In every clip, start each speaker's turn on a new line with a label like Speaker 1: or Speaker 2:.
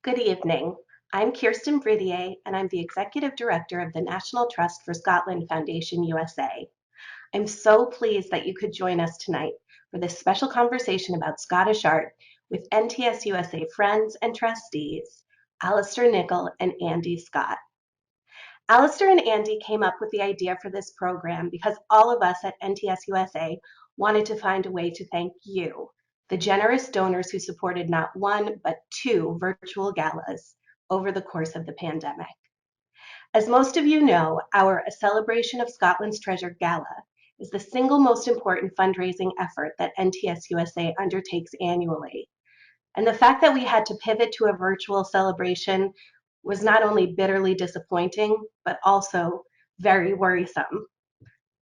Speaker 1: Good evening. I'm Kirsten Bridier, and I'm the Executive Director of the National Trust for Scotland Foundation USA. I'm so pleased that you could join us tonight for this special conversation about Scottish art with NTSUSA friends and trustees, Alasdair Nichol and Andy Scott. Alasdair and Andy came up with the idea for this program because all of us at NTSUSA wanted to find a way to thank you, the generous donors who supported not one, but two virtual galas over the course of the pandemic. As most of you know, our A Celebration of Scotland's Treasure Gala is the single most important fundraising effort that NTSUSA undertakes annually. And the fact that we had to pivot to a virtual celebration was not only bitterly disappointing, but also very worrisome.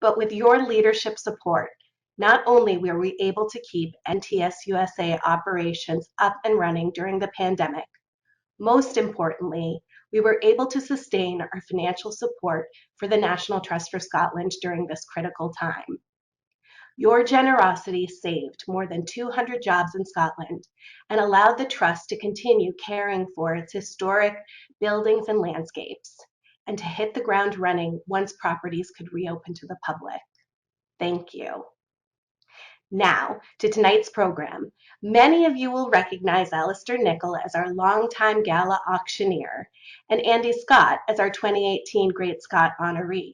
Speaker 1: But with your leadership support, not only were we able to keep NTSUSA operations up and running during the pandemic, most importantly, we were able to sustain our financial support for the National Trust for Scotland during this critical time. Your generosity saved more than 200 jobs in Scotland and allowed the Trust to continue caring for its historic buildings and landscapes, and to hit the ground running once properties could reopen to the public. Thank you. Now, to tonight's program. Many of you will recognize Alasdair Nichol as our longtime gala auctioneer and Andy Scott as our 2018 Great Scott honoree.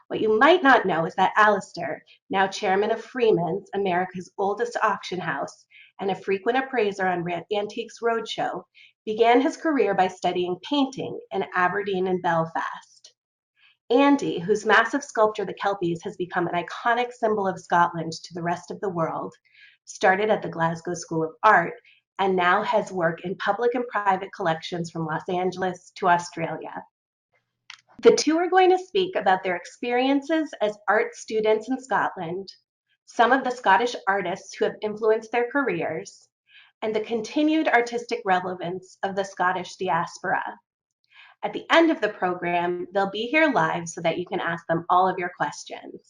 Speaker 1: What you might not know is that Alasdair, now chairman of Freeman's, America's oldest auction house, and a frequent appraiser on Antiques Roadshow, began his career by studying painting in Aberdeen and Belfast. Andy, whose massive sculpture The Kelpies has become an iconic symbol of Scotland to the rest of the world, started at the Glasgow School of Art and now has work in public and private collections from Los Angeles to Australia. The two are going to speak about their experiences as art students in Scotland, some of the Scottish artists who have influenced their careers, and the continued artistic relevance of the Scottish diaspora. At the end of the program, they'll be here live so that you can ask them all of your questions.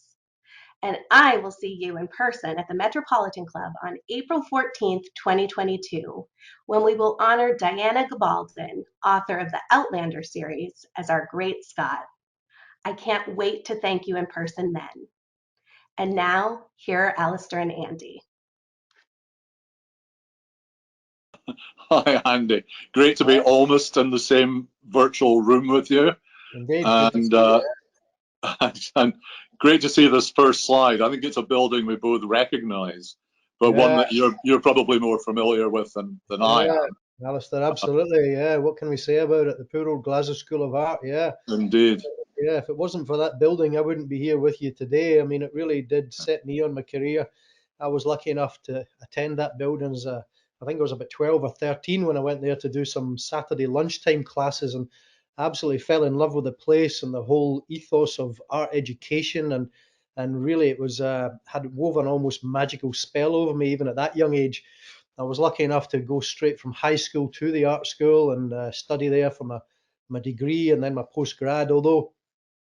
Speaker 1: And I will see you in person at the Metropolitan Club on April 14th, 2022, when we will honor Diana Gabaldon, author of the Outlander series, as our Great Scott. I can't wait to thank you in person then. And now, here are Alasdair and Andy.
Speaker 2: Hi, Andy. Great to be almost in the same virtual room with you.
Speaker 3: Indeed.
Speaker 2: And great to see this first slide. I think it's a building we both recognise, but one that you're probably more familiar with than I am.
Speaker 3: Alasdair, absolutely. Yeah. What can we say about it? The poor old Glasgow School of Art. Yeah.
Speaker 2: Indeed.
Speaker 3: Yeah. If it wasn't for that building, I wouldn't be here with you today. I mean, it really did set me on my career. I was lucky enough to attend that building as I think I was about 12 or 13 when I went there to do some Saturday lunchtime classes, and absolutely fell in love with the place and the whole ethos of art education, and really it was had woven almost magical spell over me even at that young age. I was lucky enough to go straight from high school to the art school and study there for my degree and then my postgrad. Although,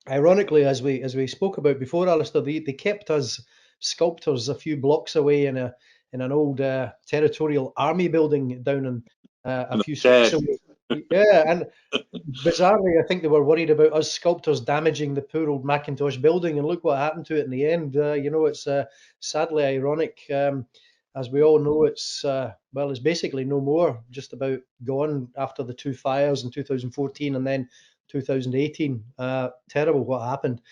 Speaker 3: ironically, as we spoke about before, Alasdair, they kept us sculptors a few blocks away in an old territorial army building down in a few streets away. Yeah, and bizarrely, I think they were worried about us sculptors damaging the poor old Macintosh building, and look what happened to it in the end. It's sadly ironic. As we all know, it's basically no more, just about gone after the two fires in 2014 and then 2018. Terrible what happened.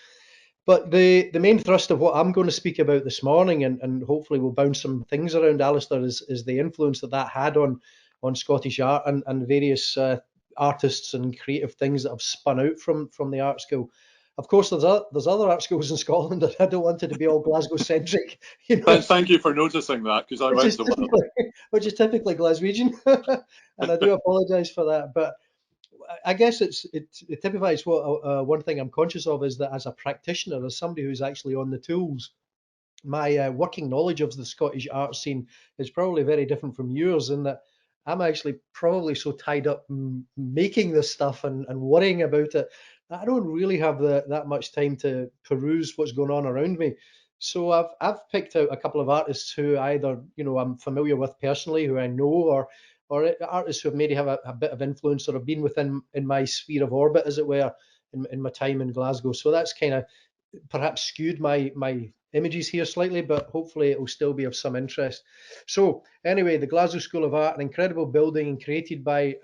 Speaker 3: But the main thrust of what I'm going to speak about this morning, and hopefully we'll bounce some things around, Alasdair, is the influence that had on Scottish art and various artists and creative things that have spun out from the art school. Of course, there's other art schools in Scotland that I don't want it to be all Glasgow centric.
Speaker 2: Thank you for noticing that, because I went to one.
Speaker 3: Which is typically Glaswegian, and I do apologise for that. But I guess it typifies what one thing I'm conscious of is that as a practitioner, as somebody who's actually on the tools, my working knowledge of the Scottish art scene is probably very different from yours, in that I'm actually probably so tied up making this stuff and worrying about it that I don't really have that much time to peruse what's going on around me. So I've picked out a couple of artists who either I'm familiar with personally, who I know, or artists who have maybe have a bit of influence or have been within in my sphere of orbit, as it were, in my time in Glasgow. So that's kind of perhaps skewed my images here slightly, but hopefully it will still be of some interest. So anyway, the Glasgow School of Art, an incredible building and created by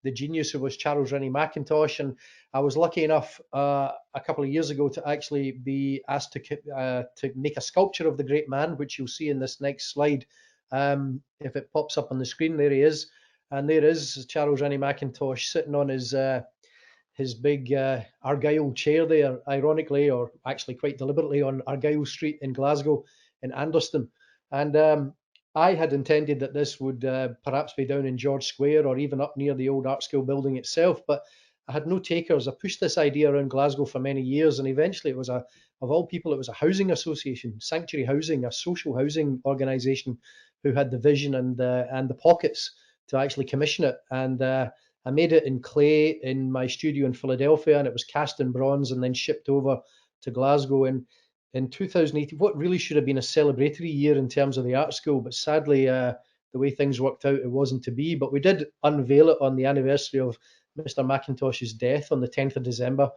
Speaker 3: the genius who was Charles Rennie Mackintosh. And I was lucky enough a couple of years ago to actually be asked to make a sculpture of the great man, which you'll see in this next slide. If it pops up on the screen, there he is. And there is Charles Rennie Mackintosh sitting on his big Argyle chair there, ironically, or actually quite deliberately, on Argyle Street in Glasgow, in Anderston. And I had intended that this would perhaps be down in George Square or even up near the old art school building itself, but I had no takers. I pushed this idea around Glasgow for many years, and eventually it was of all people, it was a housing association, Sanctuary Housing, a social housing organisation, who had the vision and the pockets to actually commission it. And I made it in clay in my studio in Philadelphia, and it was cast in bronze and then shipped over to Glasgow in 2018. What really should have been a celebratory year in terms of the art school, but sadly, the way things worked out, it wasn't to be. But we did unveil it on the anniversary of Mr. Mackintosh's death on the 10th of December,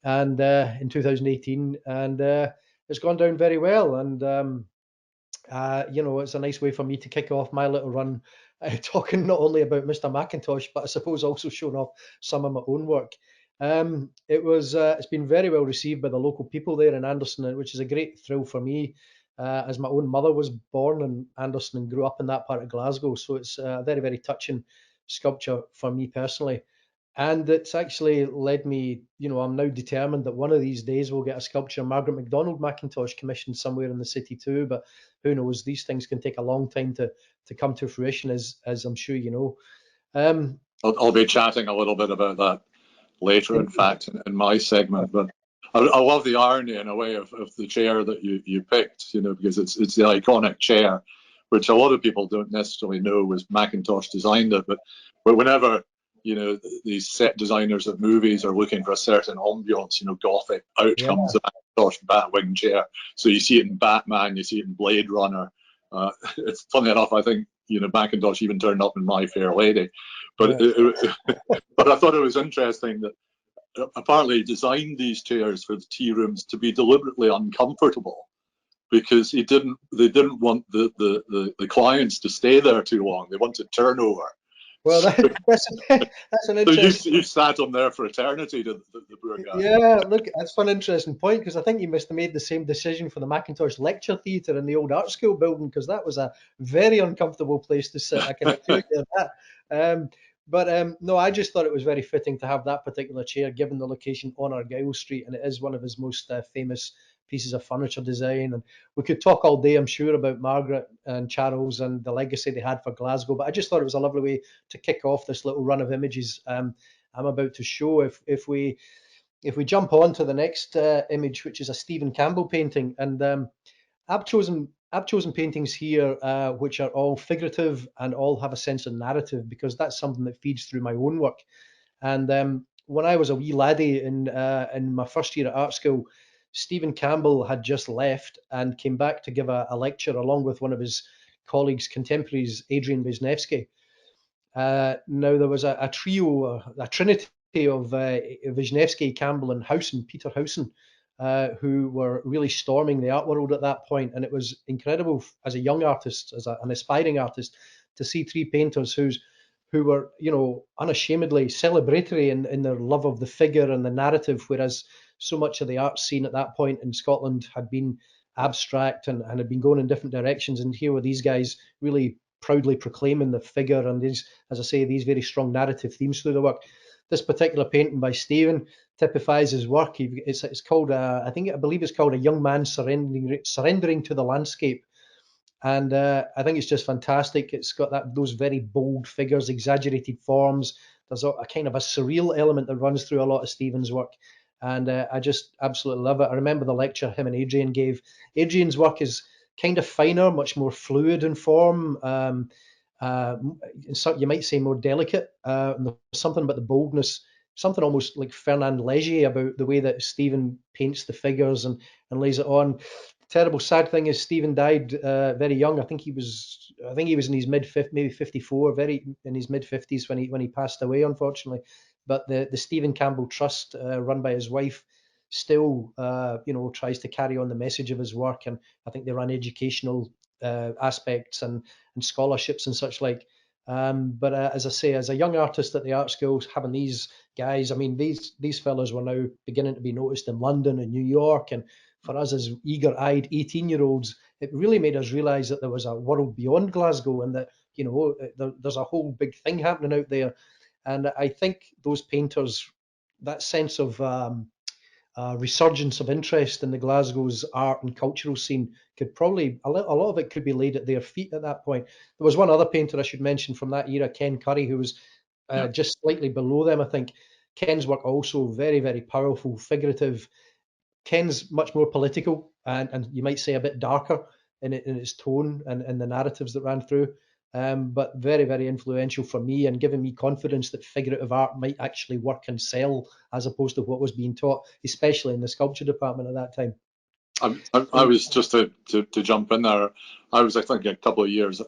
Speaker 3: and in 2018, and it's gone down very well. And it's a nice way for me to kick off my little run, talking not only about Mr. Mackintosh, but I suppose also showing off some of my own work. It's been very well received by the local people there in Anderston, which is a great thrill for me, as my own mother was born in Anderston and grew up in that part of Glasgow. So it's a very, very touching sculpture for me personally. And it's actually led me, I'm now determined that one of these days we'll get a sculpture Margaret MacDonald Mackintosh commissioned somewhere in the city too. But who knows? These things can take a long time to come to fruition, as I'm sure you know.
Speaker 2: I'll be chatting a little bit about that later, in fact, in my segment. But I love the irony, in a way, of the chair that you picked, because it's the iconic chair, which a lot of people don't necessarily know was Mackintosh designed it. But whenever these set designers of movies are looking for a certain ambience, Gothic, out comes the Mackintosh Batwing chair. So you see it in Batman, you see it in Blade Runner. It's funny enough, I think Mackintosh even turned up in My Fair Lady. But but I thought it was interesting that apparently he designed these chairs for the tea rooms to be deliberately uncomfortable, because they didn't want the clients to stay there too long. They wanted turnover.
Speaker 3: Well, that's an interesting.
Speaker 2: So you sat on there for eternity, the poor guy.
Speaker 3: Yeah, look, that's an interesting point, because I think you must have made the same decision for the Mackintosh Lecture Theatre in the old art school building, because that was a very uncomfortable place to sit. I can assure you that. No, I just thought it was very fitting to have that particular chair, given the location on Argyle Street, and it is one of his most famous pieces of furniture design. And we could talk all day, I'm sure, about Margaret and Charles and the legacy they had for Glasgow, but I just thought it was a lovely way to kick off this little run of images I'm about to show. If we jump on to the next image, which is a Stephen Campbell painting, and I've chosen paintings here which are all figurative and all have a sense of narrative, because that's something that feeds through my own work. And when I was a wee laddie in my first year at art school, Stephen Campbell had just left and came back to give a lecture along with one of his colleagues, contemporaries, Adrian Wisniewski. Now there was a trio, a trinity of Wisniewski, Campbell, and Peter Howson, who were really storming the art world at that point. And it was incredible as a young artist, as an aspiring artist, to see three painters who were, unashamedly celebratory in their love of the figure and the narrative, whereas so much of the art scene at that point in Scotland had been abstract and had been going in different directions. And here were these guys really proudly proclaiming the figure and these, as I say, these very strong narrative themes through the work. This particular painting by Stephen typifies his work. It's called, I believe it's called A Young Man Surrendering to the Landscape. And I think it's just fantastic. It's got those very bold figures, exaggerated forms. There's a kind of a surreal element that runs through a lot of Stephen's work. And I just absolutely love it. I remember the lecture him and Adrian gave. Adrian's work is kind of finer, much more fluid in form. You might say more delicate. And there's something about the boldness, something almost like Fernand Léger about the way that Stephen paints the figures and lays it on. terrible, sad thing is Stephen died very young. I think he was in his maybe 54, very in his mid 50s when he passed away, unfortunately. But the Stephen Campbell Trust, run by his wife, still tries to carry on the message of his work, and I think they run educational aspects and scholarships and such like. But as I say, as a young artist at the art school, having these guys, I mean, these fellows were now beginning to be noticed in London and New York, and for us as eager-eyed 18-year-olds, it really made us realise that there was a world beyond Glasgow, and that there's a whole big thing happening out there. And I think those painters, that sense of resurgence of interest in the Glasgow's art and cultural scene, could probably a lot of it could be laid at their feet at that point. There was one other painter I should mention from that era, Ken Curry, who was just slightly below them, I think. Ken's work also very, very powerful, figurative. Ken's much more political, and you might say a bit darker in its tone and the narratives that ran through, but very, very influential for me, and giving me confidence that figurative art might actually work and sell as opposed to what was being taught, especially in the sculpture department at that time.
Speaker 2: I was just to jump in there. I was, I think, a couple of years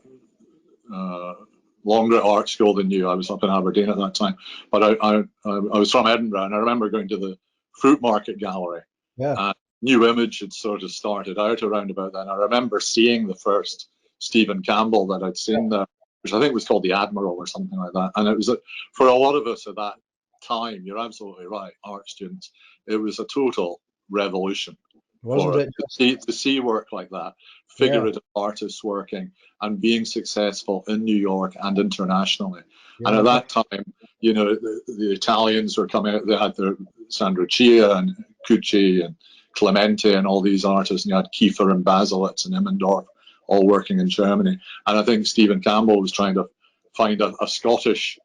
Speaker 2: longer at art school than you. I was up in Aberdeen at that time, but I was from Edinburgh, and I remember going to the Fruit Market Gallery.
Speaker 3: Yeah.
Speaker 2: New Image had sort of started out around about then. I remember seeing the first Stephen Campbell that I'd seen there, which I think was called the Admiral or something like that. And it was for a lot of us at that time, you're absolutely right, art students, it was a total revolution.
Speaker 3: Wasn't it?
Speaker 2: To see work like that, figurative artists working and being successful in New York and internationally.
Speaker 3: Yeah.
Speaker 2: And at that time, the Italians were coming out. They had their Sandro Chia and Cucci and Clemente and all these artists, and you had Kiefer and Baselitz and Immendorf all working in Germany. And I think Stephen Campbell was trying to find a Scottish,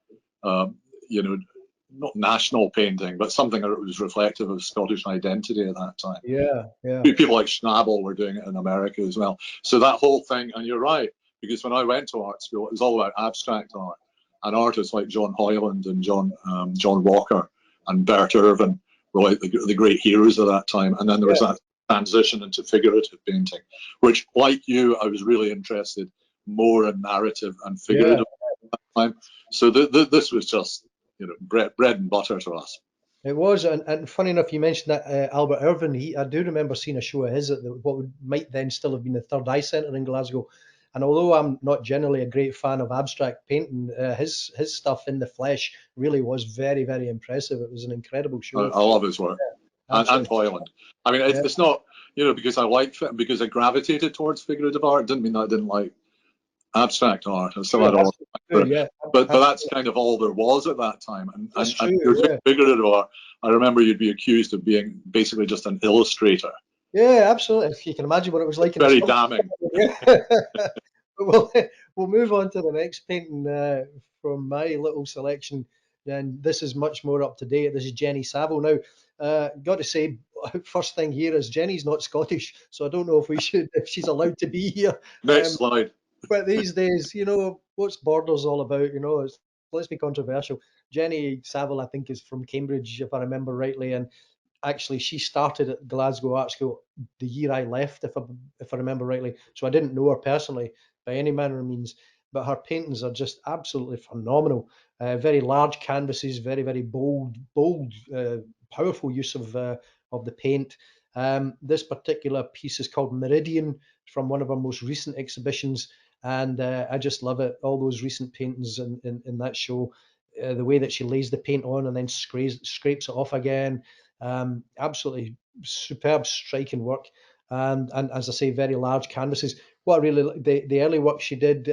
Speaker 2: not national painting, but something that was reflective of Scottish identity at that time.
Speaker 3: Yeah.
Speaker 2: People like Schnabel were doing it in America as well. So that whole thing, and you're right, because when I went to art school, it was all about abstract art, and artists like John Hoyland and John Walker and Bert Irvin were like the great heroes of that time. And then there was that transition into figurative painting, which, like you, I was really interested more in narrative and figurative at that time. So this was just bread and butter to us.
Speaker 3: It was, and funny enough, you mentioned that Albert Irvin. I do remember seeing a show of his at what might then still have been the Third Eye Centre in Glasgow. And although I'm not generally a great fan of abstract painting, his stuff in the flesh really was very, very impressive. It was an incredible show.
Speaker 2: I love his work, and Hoyland. I mean, it's not because because I gravitated towards figurative art. Didn't mean that I didn't like abstract art. I still had all, but that's kind of all there was at that time. And figurative art, I remember you'd be accused of being basically just an illustrator.
Speaker 3: Yeah, absolutely. If you can imagine what it was like.
Speaker 2: Very damning.
Speaker 3: We'll move on to the next painting from my little selection, and this is much more up to date. This is Jenny Saville. Now, got to say, first thing here is Jenny's not Scottish, so I don't know if she's allowed to be here.
Speaker 2: Next slide.
Speaker 3: But these days, what's borders all about? Let's be controversial. Jenny Saville, I think, is from Cambridge, if I remember rightly, and actually she started at Glasgow Art School the year I left, if I remember rightly. So I didn't know her personally by any manner of means, but her paintings are just absolutely phenomenal. Very large canvases, very, very bold, powerful use of the paint. This particular piece is called Meridian, from one of our most recent exhibitions, and I just love it. All those recent paintings in that show, the way that she lays the paint on and then scrapes it off again. Absolutely superb, striking work, and as I say, very large canvases. What I really the early work she did,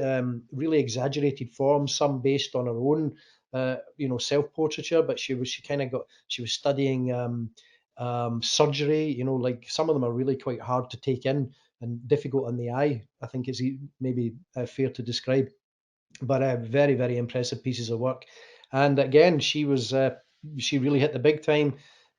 Speaker 3: really exaggerated forms, some based on her own, self-portraiture, but she was studying surgery. Like some of them are really quite hard to take in and difficult on the eye, I think is maybe fair to describe. But very, very impressive pieces of work. And again, she really hit the big time,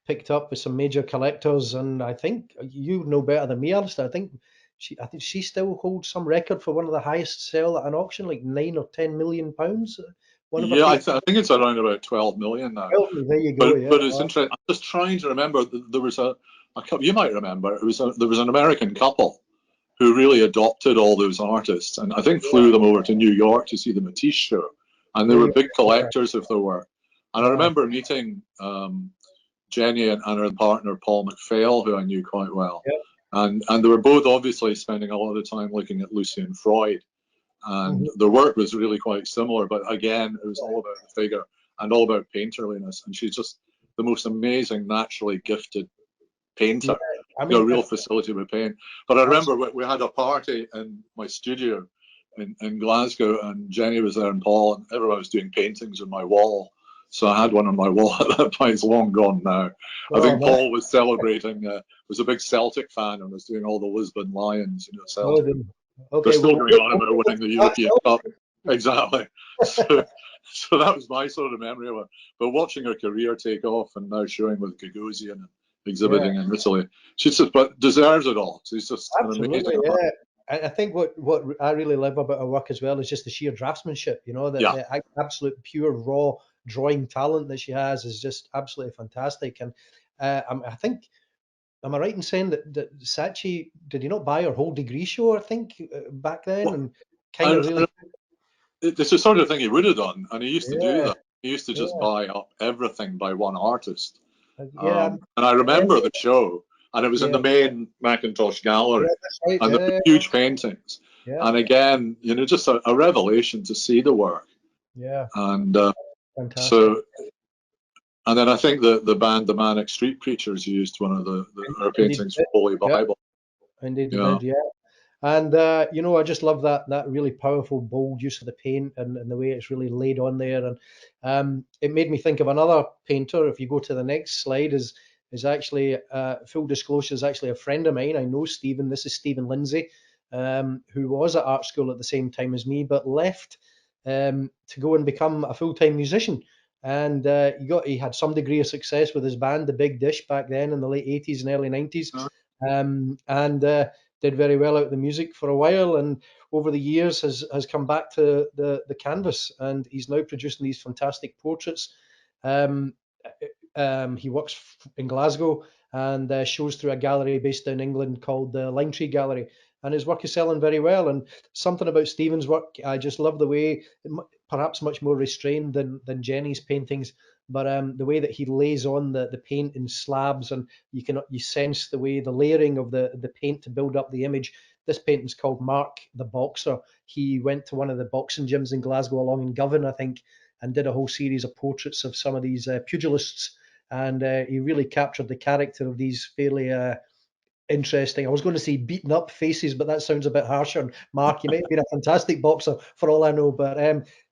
Speaker 3: picked up with some major collectors, and I think you know better than me, Alasdair. I think she still holds some record for one of the highest sell at an auction, like £9 or £10 million.
Speaker 2: I think it's around about 12 million now.
Speaker 3: There you go.
Speaker 2: But it's interesting. I'm just trying to remember. There was a you might remember, there was an American couple who really adopted all those artists, and I think flew them over to New York to see the Matisse show, and they
Speaker 3: Yeah,
Speaker 2: were
Speaker 3: yeah,
Speaker 2: big
Speaker 3: yeah,
Speaker 2: collectors of their work. And I
Speaker 3: yeah.
Speaker 2: remember meeting Jenny and her partner Paul McPhail, who I knew quite well,
Speaker 3: Yeah.
Speaker 2: and they were both obviously spending a lot of time looking at Lucy and Freud, and
Speaker 3: Mhm.
Speaker 2: their work was really quite similar. But again, it was all about the figure and all about painterliness, and she's just the most amazing, naturally gifted
Speaker 3: Yeah,
Speaker 2: painter.
Speaker 3: I
Speaker 2: You know,
Speaker 3: mean,
Speaker 2: real facility with paint. But I
Speaker 3: that's
Speaker 2: remember we had a party in my studio in Glasgow, and Jenny was there and Paul, and everyone was doing paintings on my wall. So I had one on my wall at that point. It's long gone now. I
Speaker 3: oh
Speaker 2: think
Speaker 3: man.
Speaker 2: Paul was celebrating. Was a big Celtic fan and was doing all the Lisbon Lions. You know,
Speaker 3: Oh,
Speaker 2: Celtic. They're
Speaker 3: okay.
Speaker 2: still
Speaker 3: Well,
Speaker 2: going on about winning the
Speaker 3: that's
Speaker 2: European Cup. Exactly. So, so that was my sort of memory of her. But watching her career take off and now showing with Gagosian and
Speaker 3: yeah,
Speaker 2: exhibiting in Italy, she's just but deserves it all. She's just an
Speaker 3: absolutely.
Speaker 2: amazing artist.
Speaker 3: Yeah. I think what I really love about her work as well is just the sheer draftsmanship. You know,
Speaker 2: Yeah.
Speaker 3: the absolute pure raw drawing talent that she has is just absolutely fantastic. And I think, am I right in saying that Saatchi, did he not buy her whole degree show? I think back then,
Speaker 2: Well,
Speaker 3: and kind of
Speaker 2: and
Speaker 3: really,
Speaker 2: it's the sort of thing he would have done, and he used to do
Speaker 3: yeah,
Speaker 2: that. He used to just
Speaker 3: yeah,
Speaker 2: buy up everything by one artist.
Speaker 3: yeah,
Speaker 2: And I
Speaker 3: yeah,
Speaker 2: remember the show, and it was in
Speaker 3: yeah,
Speaker 2: the main Macintosh
Speaker 3: yeah,
Speaker 2: gallery,
Speaker 3: that's right.
Speaker 2: and there were
Speaker 3: Yeah,
Speaker 2: huge paintings.
Speaker 3: yeah,
Speaker 2: And again, you know, just a revelation to see the work.
Speaker 3: yeah,
Speaker 2: And
Speaker 3: fantastic.
Speaker 2: so, and then I think the band, the Manic Street Preachers, used one of her
Speaker 3: Indeed,
Speaker 2: paintings from Holy
Speaker 3: yeah,
Speaker 2: Bible.
Speaker 3: indeed, they
Speaker 2: Yeah,
Speaker 3: did. Yeah. And you know, I just love that really powerful, bold use of the paint and the way it's really laid on there. And it made me think of another painter. If you go to the next slide, is actually full disclosure, is actually a friend of mine. I know Stephen. This is Stephen Lindsay, who was at art school at the same time as me, but left to go and become a full-time musician. And he had some degree of success with his band, the Big Dish, back then in the late 80s and early 90s. And did very well out of the music for a while, and over the years has come back to the canvas, and he's now producing these fantastic portraits. Um, he works in Glasgow and shows through a gallery based in England called the Lime Tree Gallery, and his work is selling very well. And something about Stephen's work, I just love the way, perhaps much more restrained than Jenny's paintings, but the way that he lays on the paint in slabs, and you sense the way the layering of the paint to build up the image. This painting's called Mark the Boxer. He went to one of the boxing gyms in Glasgow along in Govan, I think, and did a whole series of portraits of some of these pugilists, and he really captured the character of these fairly interesting. I was going to say beaten up faces, but that sounds a bit harsher. Mark, you might have been a fantastic boxer for all I know, but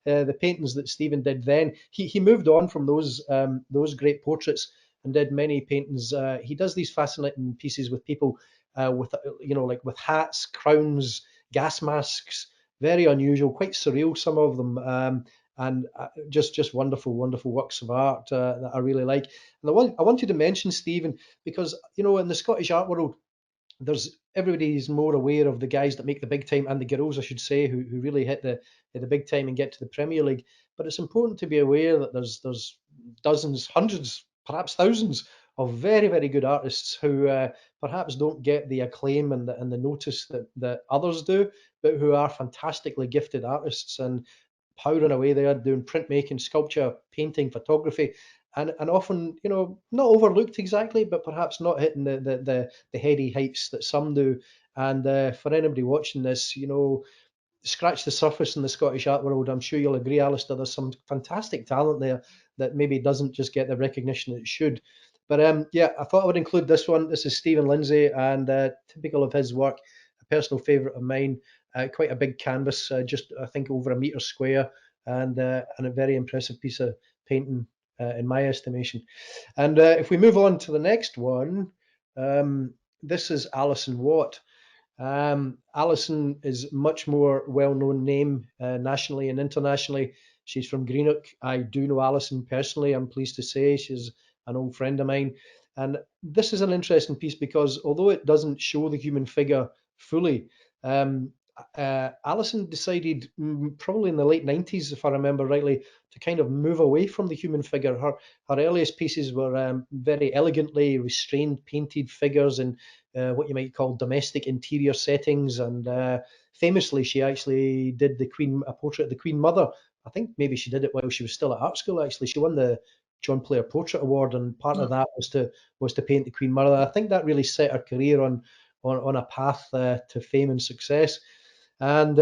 Speaker 3: the paintings that Stephen did then, he moved on from those great portraits and did many paintings. He does these fascinating pieces with people with like with hats, crowns, gas masks, very unusual, quite surreal, some of them. And just wonderful, wonderful works of art that I really like. And I wanted to mention Stephen because in the Scottish art world, everybody's more aware of the guys that make the big time, and the girls, I should say, who really hit the big time and get to the Premier League. But it's important to be aware that there's dozens, hundreds, perhaps thousands of very, very good artists who perhaps don't get the acclaim and the notice that others do, but who are fantastically gifted artists and powering away there doing printmaking, sculpture, painting, photography, and often not overlooked exactly, but perhaps not hitting the heady heights that some do. And for anybody watching this, scratch the surface in the Scottish art world. I'm sure you'll agree, Alistair, there's some fantastic talent there that maybe doesn't just get the recognition it should. But yeah, I thought I would include this one. This is Stephen Lindsay, and typical of his work, a personal favourite of mine. Quite a big canvas, just I think over a metre square, and a very impressive piece of painting in my estimation. And if we move on to the next one, this is Alison Watt. Alison is much more well-known name nationally and internationally. She's from Greenock. I do know Alison personally. I'm pleased to say she's an old friend of mine. And this is an interesting piece because although it doesn't show the human figure fully, Alison decided, probably in the late 90s, if I remember rightly, to kind of move away from the human figure. Her earliest pieces were very elegantly restrained, painted figures in what you might call domestic interior settings. And famously, she actually did a portrait of the Queen Mother. I think maybe she did it while she was still at art school. Actually, she won the John Player Portrait Award, and part of that was to paint the Queen Mother. I think that really set her career on a path to fame and success. And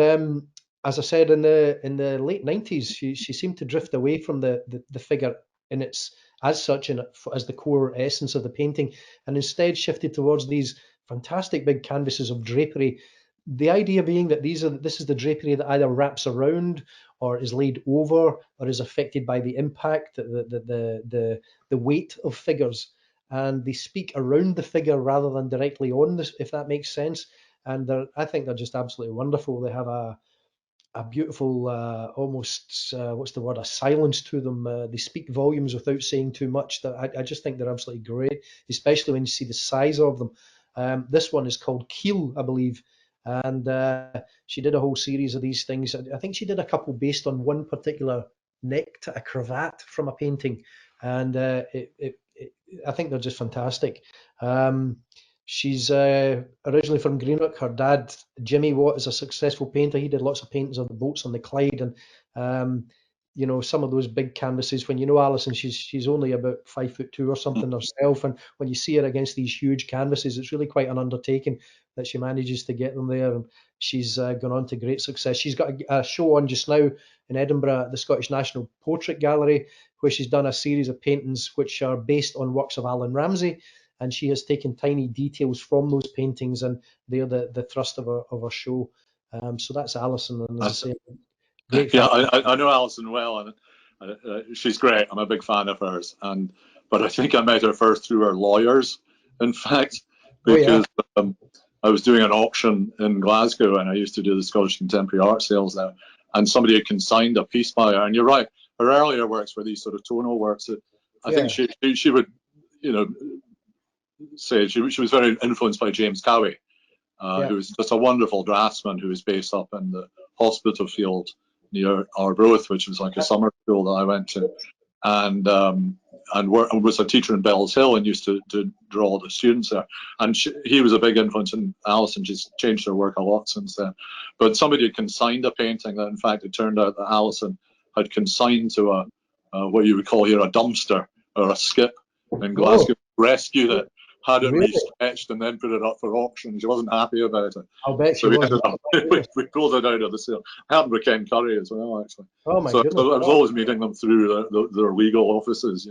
Speaker 3: as I said, in the late 90s, she seemed to drift away from the figure in its as such and as the core essence of the painting, and instead shifted towards these fantastic big canvases of drapery. The idea being that this is the drapery that either wraps around or is laid over or is affected by the impact, the weight of figures, and they speak around the figure rather than directly on this, if that makes sense. And I think they're just absolutely wonderful. They have a beautiful, almost what's the word, a silence to them. They speak volumes without saying too much. That I just think they're absolutely great, especially when you see the size of them. This one is called Keel, I believe, and she did a whole series of these things. I think she did a couple based on one particular neck to a cravat from a painting, and I think they're just fantastic. Um, She's originally from Greenock. Her dad, Jimmy Watt, is a successful painter. He did lots of paintings of the boats on the Clyde, and some of those big canvases. When you know Alison, she's only about 5'2" or something herself, and when you see her against these huge canvases, it's really quite an undertaking that she manages to get them there. And she's gone on to great success. She's got a show on just now in Edinburgh at the Scottish National Portrait Gallery, where she's done a series of paintings which are based on works of Alan Ramsay, and she has taken tiny details from those paintings, and they're the thrust of her show. So that's Alison, and as I say, great
Speaker 2: Yeah,
Speaker 3: fan.
Speaker 2: I know Alison well, and she's great. I'm a big fan of hers, but I think I met her first through her lawyers, in fact,
Speaker 3: Oh yeah,
Speaker 2: because I was doing an auction in Glasgow, and I used to do the Scottish Contemporary Art sales there, and somebody had consigned a piece by her. And you're right, her earlier works were these sort of tonal works. I
Speaker 3: yeah,
Speaker 2: think she would, say she was very influenced by James Cowie,
Speaker 3: yeah.
Speaker 2: who was just a wonderful draftsman who was based up in the hospital field near Arbroath, which was like a summer school that I went to, and was a teacher in Bells Hill and used to draw the students there. And he was a big influence, and Alison just changed her work a lot since then. But somebody had consigned a painting that, in fact, it turned out that Alison had consigned to what you would call here a dumpster or a skip in
Speaker 3: Oh,
Speaker 2: Glasgow, rescued it, had it
Speaker 3: really?
Speaker 2: restretched, and then put it up for auction. She wasn't happy about it.
Speaker 3: I'll bet she
Speaker 2: So we
Speaker 3: was.
Speaker 2: ended up, we pulled it out of the sale. Happened with Ken Curry as well, actually.
Speaker 3: Oh my
Speaker 2: So
Speaker 3: goodness.
Speaker 2: I was always meeting them through their legal offices,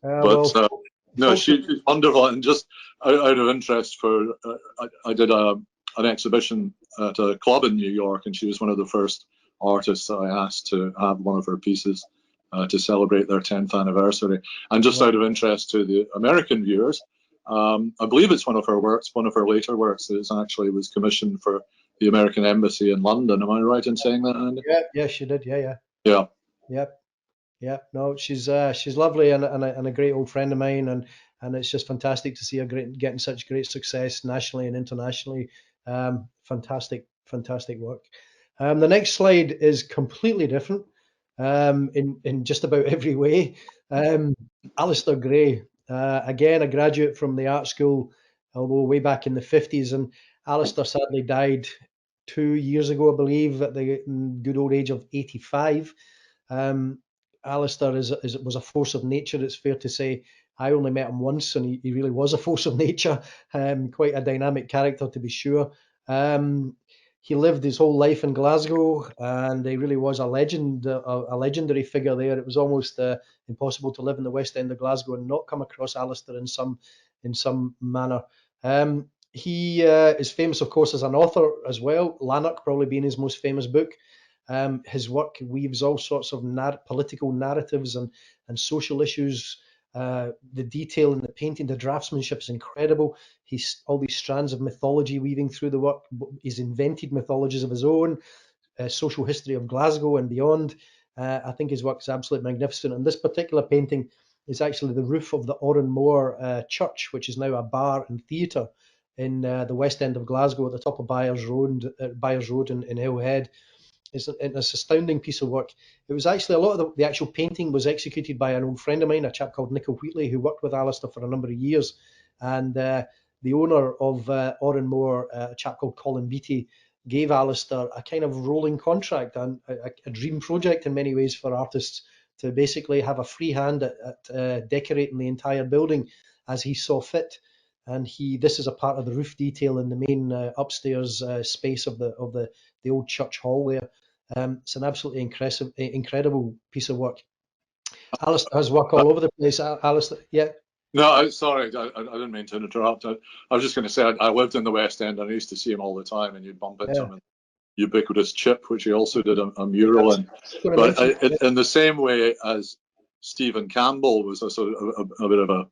Speaker 2: But
Speaker 3: Well,
Speaker 2: no,
Speaker 3: folks,
Speaker 2: she's wonderful. And just out of interest, I did an exhibition at a club in New York, and she was one of the first artists that I asked to have one of her pieces to celebrate their 10th anniversary. And just out of interest to the American viewers, I believe it's one of her works, one of her later works, that actually was commissioned for the American Embassy in London. Am I right in saying that, Andy?
Speaker 3: yeah, she did. Yeah,
Speaker 2: Yeah.
Speaker 3: yep, yeah. No, she's lovely and a great old friend of mine, and it's just fantastic to see her getting such great success nationally and internationally. Fantastic work. The next slide is completely different in just about every way. Alasdair Gray, again, a graduate from the art school, although way back in the 50s. And Alasdair sadly died 2 years ago, I believe, at the good old age of 85. Um, Alasdair was a force of nature, it's fair to say. I only met him once, and he really was a force of nature. Quite a dynamic character, to be sure. He lived his whole life in Glasgow, and he really was a legend, a legendary figure there. It was almost impossible to live in the West End of Glasgow and not come across Alasdair in some manner. He is famous, of course, as an author as well. Lanark probably being his most famous book. His work weaves all sorts of political narratives and social issues. The detail in the painting, the draftsmanship is incredible. He's all these strands of mythology weaving through the work. He's invented mythologies of his own, social history of Glasgow and beyond. I think his work is absolutely magnificent. And this particular painting is actually the roof of the Oran Moor Church, which is now a bar and theatre in the west end of Glasgow at the top of Byres Road in Hillhead. It's an astounding piece of work. It was actually a lot of the actual painting was executed by an old friend of mine, a chap called Nichol, who worked with Alasdair for a number of years. And the owner of Oranmore, a chap called Colin Beattie, gave Alasdair a kind of rolling contract and a dream project in many ways for artists to basically have a free hand at decorating the entire building as he saw fit. And this is a part of the roof detail in the main upstairs space of the old church hall there. It's an absolutely incredible piece of work. Alasdair has work all over the place. Alasdair, yeah.
Speaker 2: No, sorry, I didn't mean to interrupt. I was just going to say I lived in the West End and I used to see him all the time, and you'd bump into him in Ubiquitous Chip, which he also did a mural in. But in the same way as Stephen Campbell was a sort of a bit of a,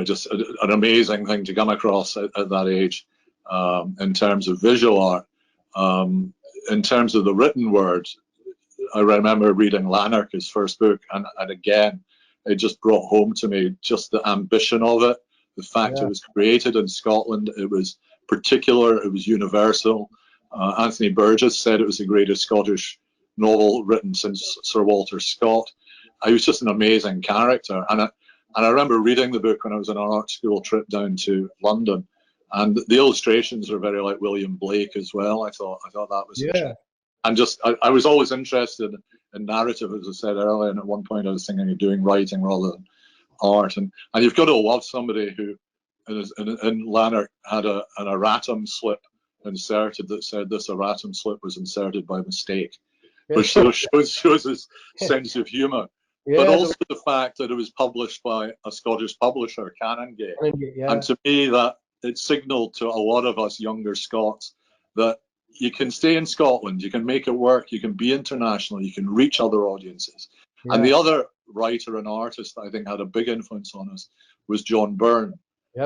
Speaker 2: just an amazing thing to come across at that age, in terms of visual art. In terms of the written word, I remember reading Lanark, his first book, and again, it just brought home to me just the ambition of it, the fact it was created in Scotland, it was particular, it was universal. Anthony Burgess said it was the greatest Scottish novel written since Sir Walter Scott. He was just an amazing character, and I remember reading the book when I was on an art school trip down to London, and the illustrations are very like William Blake as well. I thought that was interesting. And I was always interested in narrative, as I said earlier, and at one point I was thinking of doing writing rather than art. And you've got to love somebody who in Lanark had an erratum slip inserted that said this erratum slip was inserted by mistake, which shows his sense of humour. But also the fact that it was published by a Scottish publisher, Canongate. And to me, that it signalled to a lot of us younger Scots that you can stay in Scotland, you can make it work, you can be international, you can reach other audiences. And the other writer and artist that I think had a big influence on us was John Byrne,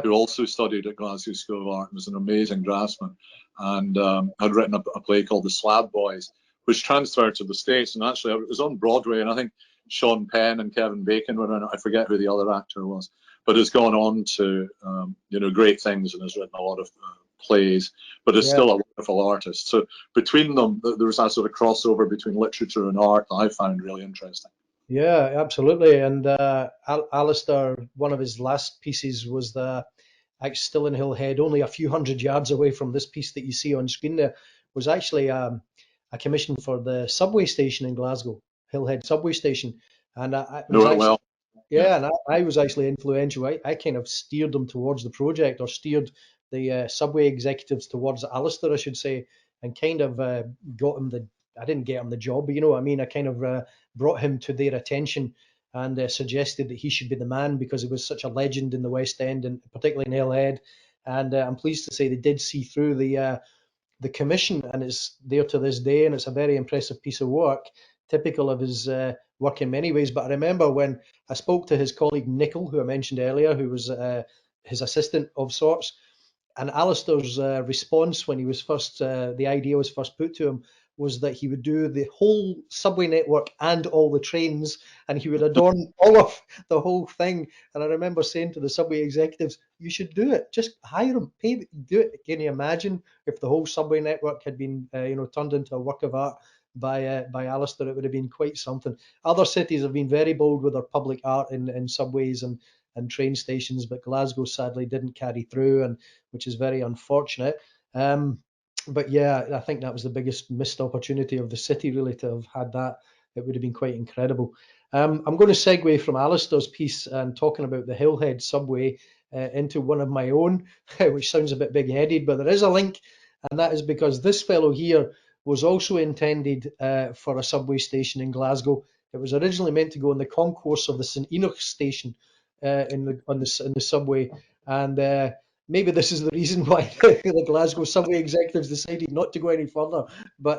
Speaker 2: who also studied at Glasgow School of Art and was an amazing draftsman, and had written a play called The Slab Boys, which transferred to the States, and actually it was on Broadway, and I think Sean Penn and Kevin Bacon were in it. I forget who the other actor was, but has gone on to great things and has written a lot of plays, but is still a wonderful artist. So between them, there's that sort of crossover between literature and art that I found really interesting.
Speaker 3: Yeah, absolutely. And Alasdair, one of his last pieces was still in Hillhead, only a few hundred yards away from this piece that you see on screen there, was actually a commission for the subway station in Glasgow, Hillhead subway station. And I was actually influential. I kind of steered them towards the project, or steered the subway executives towards Alasdair, I should say, and kind of got him I didn't get him the job, but you know what I mean? I kind of brought him to their attention and suggested that he should be the man because he was such a legend in the West End, and particularly in Hillhead. And I'm pleased to say they did see through the commission, and it's there to this day, and it's a very impressive piece of work, typical of his work in many ways. But I remember when I spoke to his colleague Nichol, who I mentioned earlier, who was his assistant of sorts, and Alasdair's response when he was the idea was first put to him, was that he would do the whole subway network and all the trains, and he would adorn all of the whole thing. And I remember saying to the subway executives, you should do it. Just hire him, pay, do it. Can you imagine if the whole subway network had been turned into a work of art by Alasdair? It would have been quite something. Other cities have been very bold with their public art in subways and train stations, but Glasgow sadly didn't carry through, and which is very unfortunate. But yeah, I think that was the biggest missed opportunity of the city, really, to have had that. It would have been quite incredible. I'm going to segue from Alasdair's piece and talking about the Hillhead subway into one of my own, which sounds a bit big-headed, but there is a link, and that is because this fellow here was also intended for a subway station in Glasgow. It was originally meant to go in the concourse of the St Enoch station in the subway, and maybe this is the reason why the Glasgow subway executives decided not to go any further, but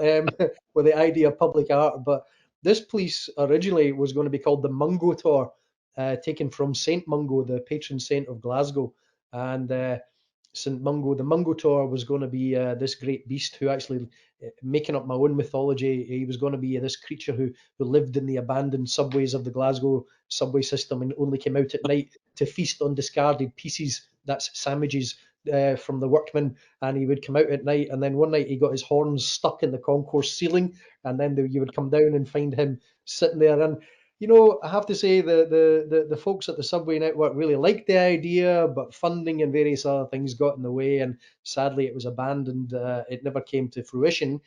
Speaker 3: with the idea of public art. But this place originally was going to be called the Mungo Tor, taken from Saint Mungo, the patron saint of Glasgow. And St Mungo, the Mungo Tor, was going to be this great beast who actually, making up my own mythology, he was going to be this creature who lived in the abandoned subways of the Glasgow subway system and only came out at night to feast on discarded pieces, that's sandwiches, from the workmen, and he would come out at night. And then one night he got his horns stuck in the concourse ceiling, and then you would come down and find him sitting there. And I have to say the folks at the subway network really liked the idea, but funding and various other things got in the way, and sadly it was abandoned. It never came to fruition.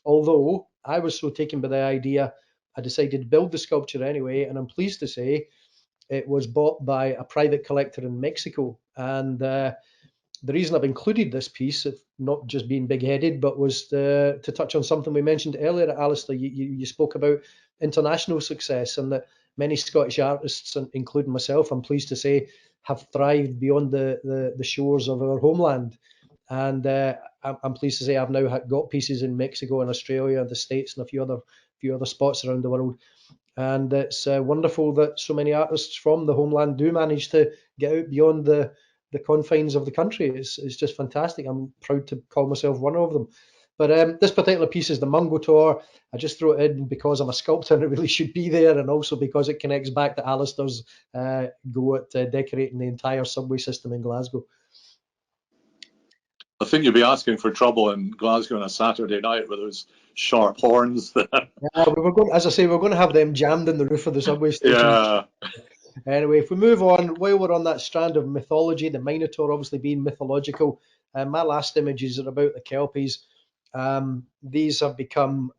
Speaker 3: Although I was so taken by the idea, I decided to build the sculpture anyway, and I'm pleased to say it was bought by a private collector in Mexico. And the reason I've included this piece, not just being big-headed, but was to touch on something we mentioned earlier, Alasdair. You spoke about international success, and that many Scottish artists, including myself, I'm pleased to say, have thrived beyond the shores of our homeland. And I'm pleased to say I've now got pieces in Mexico and Australia, the States, and a few other spots around the world. And it's wonderful that so many artists from the homeland do manage to get out beyond the confines of the country. It's just fantastic. I'm proud to call myself one of them. But this particular piece is the Mungo Tour. I just throw it in because I'm a sculptor and it really should be there, and also because it connects back to Alasdair's go at decorating the entire subway system in Glasgow.
Speaker 2: I think you'd be asking for trouble in Glasgow on a Saturday night with those sharp horns there.
Speaker 3: We were going, as I say, we're going to have them jammed in the roof of the subway station.
Speaker 2: Yeah.
Speaker 3: Anyway, if we move on, while we're on that strand of mythology, the Minotaur obviously being mythological, my last images are about the Kelpies. These have become,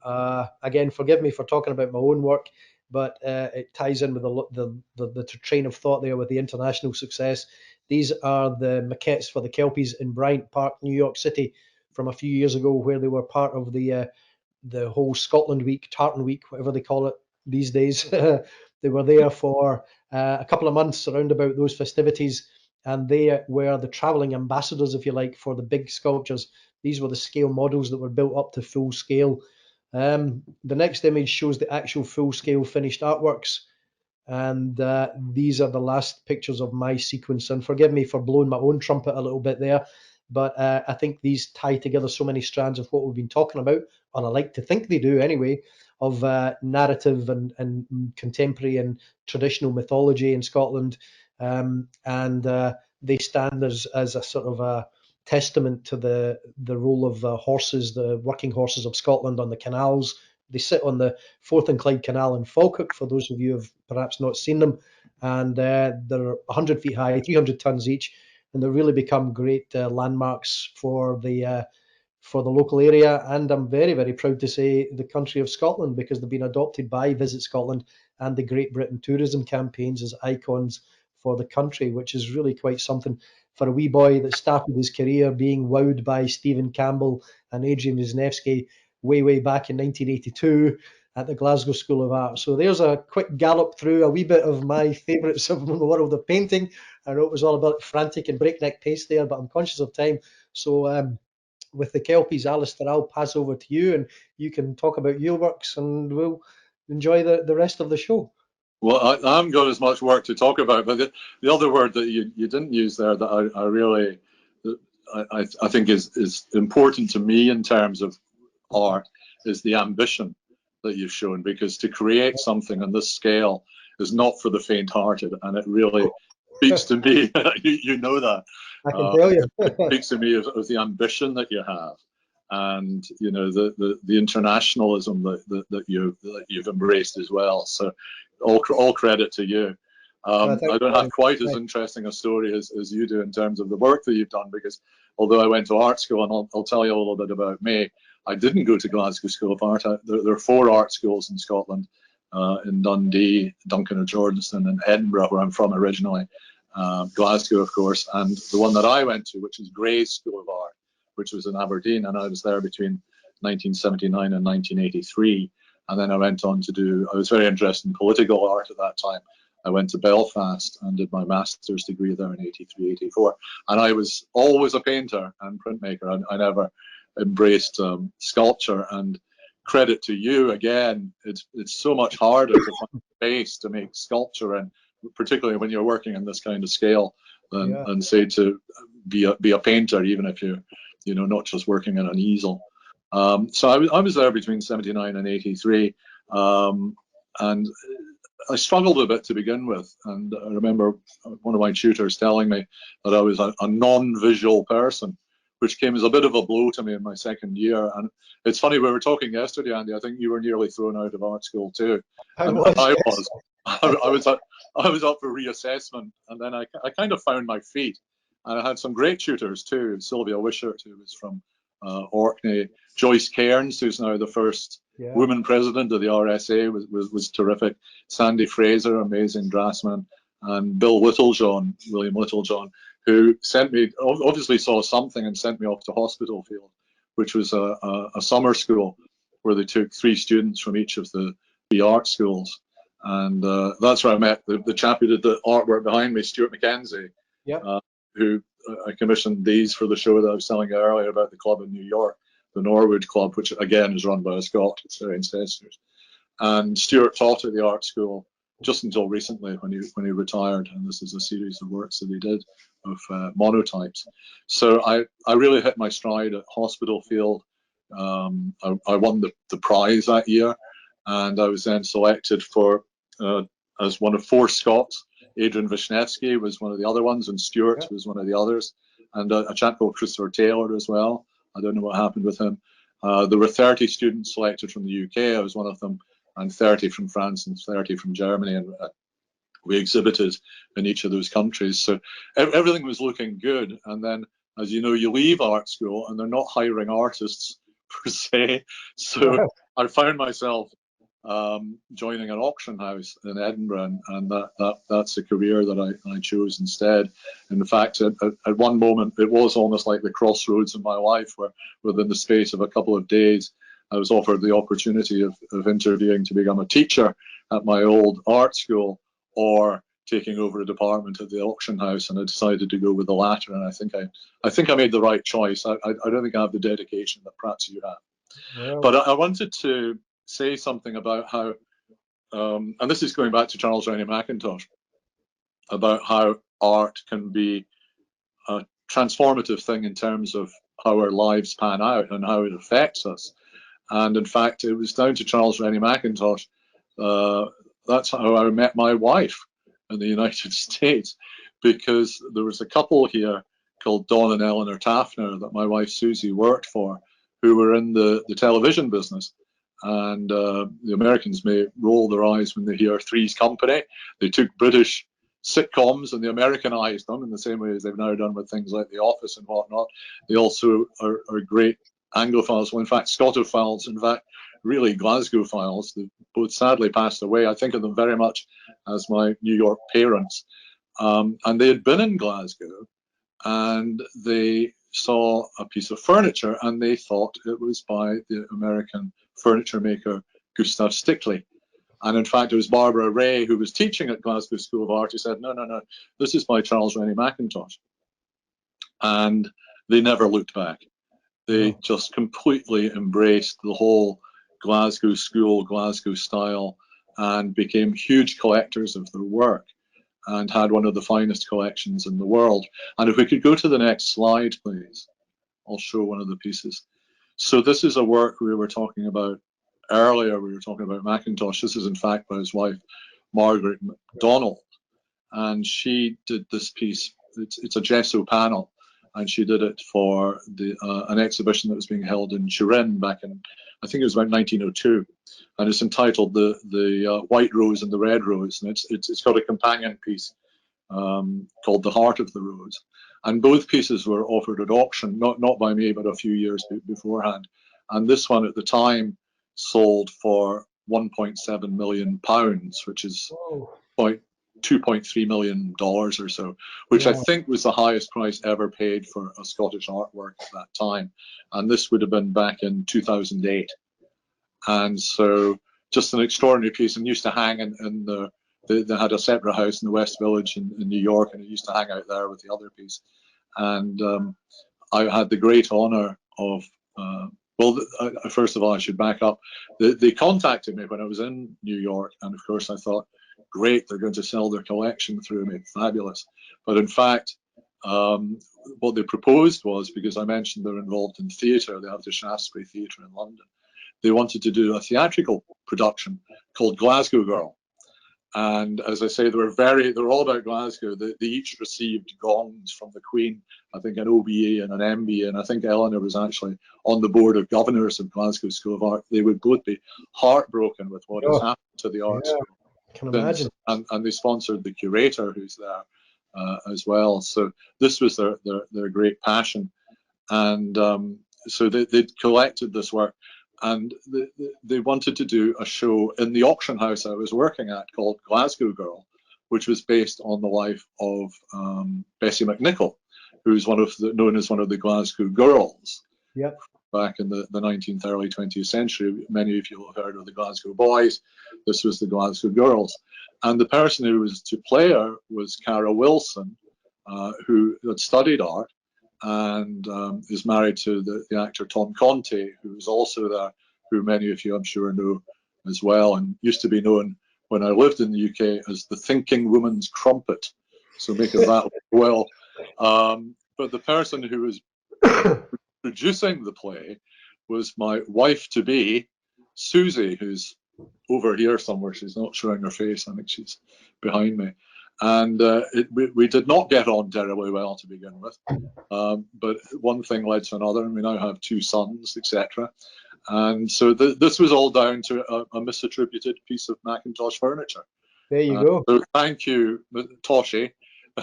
Speaker 3: again, forgive me for talking about my own work, but it ties in with the train of thought there with the international success. These are the maquettes for the Kelpies in Bryant Park, New York City, from a few years ago, where they were part of the whole Scotland Week, Tartan Week, whatever they call it these days. They were there for a couple of months around about those festivities, and they were the travelling ambassadors, if you like, for the big sculptures. These were the scale models that were built up to full scale. The next image shows the actual full scale finished artworks, and these are the last pictures of my sequence. And forgive me for blowing my own trumpet a little bit there, but I think these tie together so many strands of what we've been talking about, or I like to think they do anyway, of narrative and contemporary and traditional mythology in Scotland. And they stand as a sort of a testament to the role of the horses, the working horses of Scotland on the canals. They sit on the Forth and Clyde Canal in Falkirk, for those of you who have perhaps not seen them. And they're 100 feet high, 300 tons each, and they really become great landmarks for the local area. And I'm very, very proud to say the country of Scotland, because they've been adopted by Visit Scotland and the Great Britain tourism campaigns as icons for the country, which is really quite something for a wee boy that started his career being wowed by Stephen Campbell and Adrian Wisniewski way back in 1982 at the Glasgow School of Art. So there's a quick gallop through a wee bit of my favourites of the world of painting. I know it was all about frantic and breakneck pace there, but I'm conscious of time. So with the Kelpies, Alasdair, I'll pass over to you, and you can talk about your works, and we'll enjoy the rest of the show.
Speaker 2: Well, I haven't got as much work to talk about, but the other word that you didn't use there that I really I think is important to me in terms of art is the ambition that you've shown, because to create something on this scale is not for the faint-hearted, and it really speaks to me. You know that.
Speaker 3: I can tell you.
Speaker 2: It speaks to me of the ambition that you have, and the internationalism that you've embraced as well. So all credit to you. I don't have quite as interesting a story as you do in terms of the work that you've done, because although I went to art school, and I'll tell you a little bit about me, I didn't go to Glasgow School of Art. There are 4 art schools in Scotland, in Dundee, Duncan O'Jordanson, and Edinburgh, where I'm from originally. Glasgow, of course, and the one that I went to, which is Gray's School of Art, which was in Aberdeen, and I was there between 1979 and 1983. And then I went on to I was very interested in political art at that time. I went to Belfast and did my master's degree there in 83, 84. And I was always a painter and printmaker. I never embraced sculpture. And credit to you again, it's so much harder to find space to make sculpture, and particularly when you're working on this kind of scale, and say to be a painter, even if you're not just working on an easel. So I was there between 79 and 83, and I struggled a bit to begin with, and I remember one of my tutors telling me that I was a non-visual person, which came as a bit of a blow to me in my second year. And it's funny, we were talking yesterday, Andy. I think you were nearly thrown out of art school too, and I was. I was up for reassessment, and then I kind of found my feet, and I had some great tutors too. Sylvia Wishart, who was from Orkney, Joyce Cairns, who's now the first woman president of the RSA, was terrific. Sandy Fraser, amazing draftsman, and Bill Littlejohn, William Littlejohn, who sent me, obviously saw something and sent me off to Hospital Field, which was a summer school where they took 3 students from each of the art schools. And that's where I met the chap who did the artwork behind me, Stuart Mackenzie, who I commissioned these for the show that I was telling you earlier about the club in New York, the Norwood Club, which again is run by a Scot, it's NTSUSA. And Stuart taught at the art school just until recently when he retired, and this is a series of works that he did of monotypes. So I really hit my stride at Hospital Field. I won the prize that year, and I was then selected for as one of 4 Scots. Adrian Wisniewski was one of the other ones, and Stuart was one of the others, and a chap called Christopher Taylor as well. I don't know what happened with him. There were 30 students selected from the UK. I was one of them, and 30 from France and 30 from Germany, and we exhibited in each of those countries. So everything was looking good. And then, as you know, you leave art school and they're not hiring artists per se. So I found myself joining an auction house in Edinburgh, and that's a career that I chose instead. In fact, at one moment, it was almost like the crossroads in my life, where within the space of a couple of days, I was offered the opportunity of interviewing to become a teacher at my old art school, or taking over a department at the auction house, and I decided to go with the latter. And I think I made the right choice. I don't think I have the dedication that perhaps you have. Well, but I wanted to say something about how, and this is going back to Charles Rennie Mackintosh, about how art can be a transformative thing in terms of how our lives pan out and how it affects us. And in fact, it was down to Charles Rennie Mackintosh. That's how I met my wife in the United States, because there was a couple here called Don and Eleanor Taffner that my wife Susie worked for, who were in the television business. And the Americans may roll their eyes when they hear Three's Company. They took British sitcoms and they Americanized them in the same way as they've now done with things like The Office and whatnot. They also are great Anglophiles, well, in fact, Scotophiles, in fact, really Glasgowphiles. They both sadly passed away. I think of them very much as my New York parents. And they had been in Glasgow, and they saw a piece of furniture, and they thought it was by the American furniture maker Gustav Stickley. And in fact, it was Barbara Ray, who was teaching at Glasgow School of Art, who said, no, this is by Charles Rennie Mackintosh. And they never looked back. They just completely embraced the whole Glasgow school, Glasgow style, and became huge collectors of their work, and had one of the finest collections in the world. And if we could go to the next slide, please, I'll show one of the pieces. So this is a work we were talking about earlier. We were talking about Mackintosh. This is in fact by his wife, Margaret MacDonald. And she did this piece. It's a gesso panel. And she did it for an exhibition that was being held in Turin back in, I think it was about 1902. And it's entitled the White Rose and the Red Rose. And it's got a companion piece called The Heart of the Rose. And both pieces were offered at auction, not by me, but a few years beforehand. And this one at the time sold for £1.7 million, which is $2.3 million or so, which I think was the highest price ever paid for a Scottish artwork at that time. And this would have been back in 2008. And so just an extraordinary piece, and used to hang in they had a separate house in the West Village in New York, and it used to hang out there with the other piece. And I had the great honor of, first of all, I should back up. They contacted me when I was in New York, and of course I thought, great, they're going to sell their collection through me, fabulous. But in fact, what they proposed was, because I mentioned they're involved in theatre, they have the Shaftesbury Theatre in London, they wanted to do a theatrical production called Glasgow Girl. And as I say, they're all about Glasgow. They each received gongs from the Queen, I think an OBE and an MBE, and I think Eleanor was actually on the board of governors of Glasgow School of Art. They would both be heartbroken with what has
Speaker 3: Oh,
Speaker 2: happened to the art
Speaker 3: yeah,
Speaker 2: school
Speaker 3: I can
Speaker 2: since,
Speaker 3: imagine.
Speaker 2: and they sponsored the curator who's there as well. So this was their great passion, and so they'd collected this work, and they wanted to do a show in the auction house I was working at called Glasgow Girl, which was based on the life of Bessie McNichol, who's known as one of the Glasgow Girls.
Speaker 3: Yep.
Speaker 2: Back in the 19th, early 20th century. Many of you will have heard of the Glasgow Boys. This was the Glasgow Girls. And the person who was to play her was Cara Wilson, who had studied art and is married to the actor Tom Conte, who is also there, who many of you I'm sure know as well, and used to be known when I lived in the UK as the thinking woman's crumpet. So make of that well. But the person who was producing the play was my wife-to-be, Susie, who's over here somewhere. She's not showing her face. I think she's behind me. And we did not get on terribly well to begin with. But one thing led to another, and we now have 2 sons, etc. And so this was all down to a misattributed piece of Macintosh furniture.
Speaker 3: There you go.
Speaker 2: So thank you, Toshi,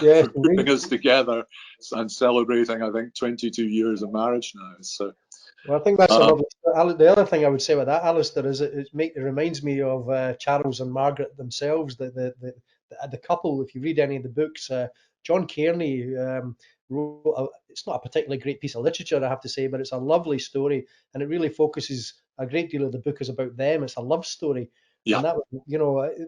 Speaker 3: Yes,
Speaker 2: for putting us together and celebrating, I think, 22 years of marriage now. So,
Speaker 3: well, I think that's a lovely. The other thing I would say with that, Alasdair, is it reminds me of Charles and Margaret themselves, the couple. If you read any of the books, John Kearney wrote. It's not a particularly great piece of literature, I have to say, but it's a lovely story, and it really focuses. A great deal of the book is about them. It's a love story,
Speaker 2: yeah.
Speaker 3: and that,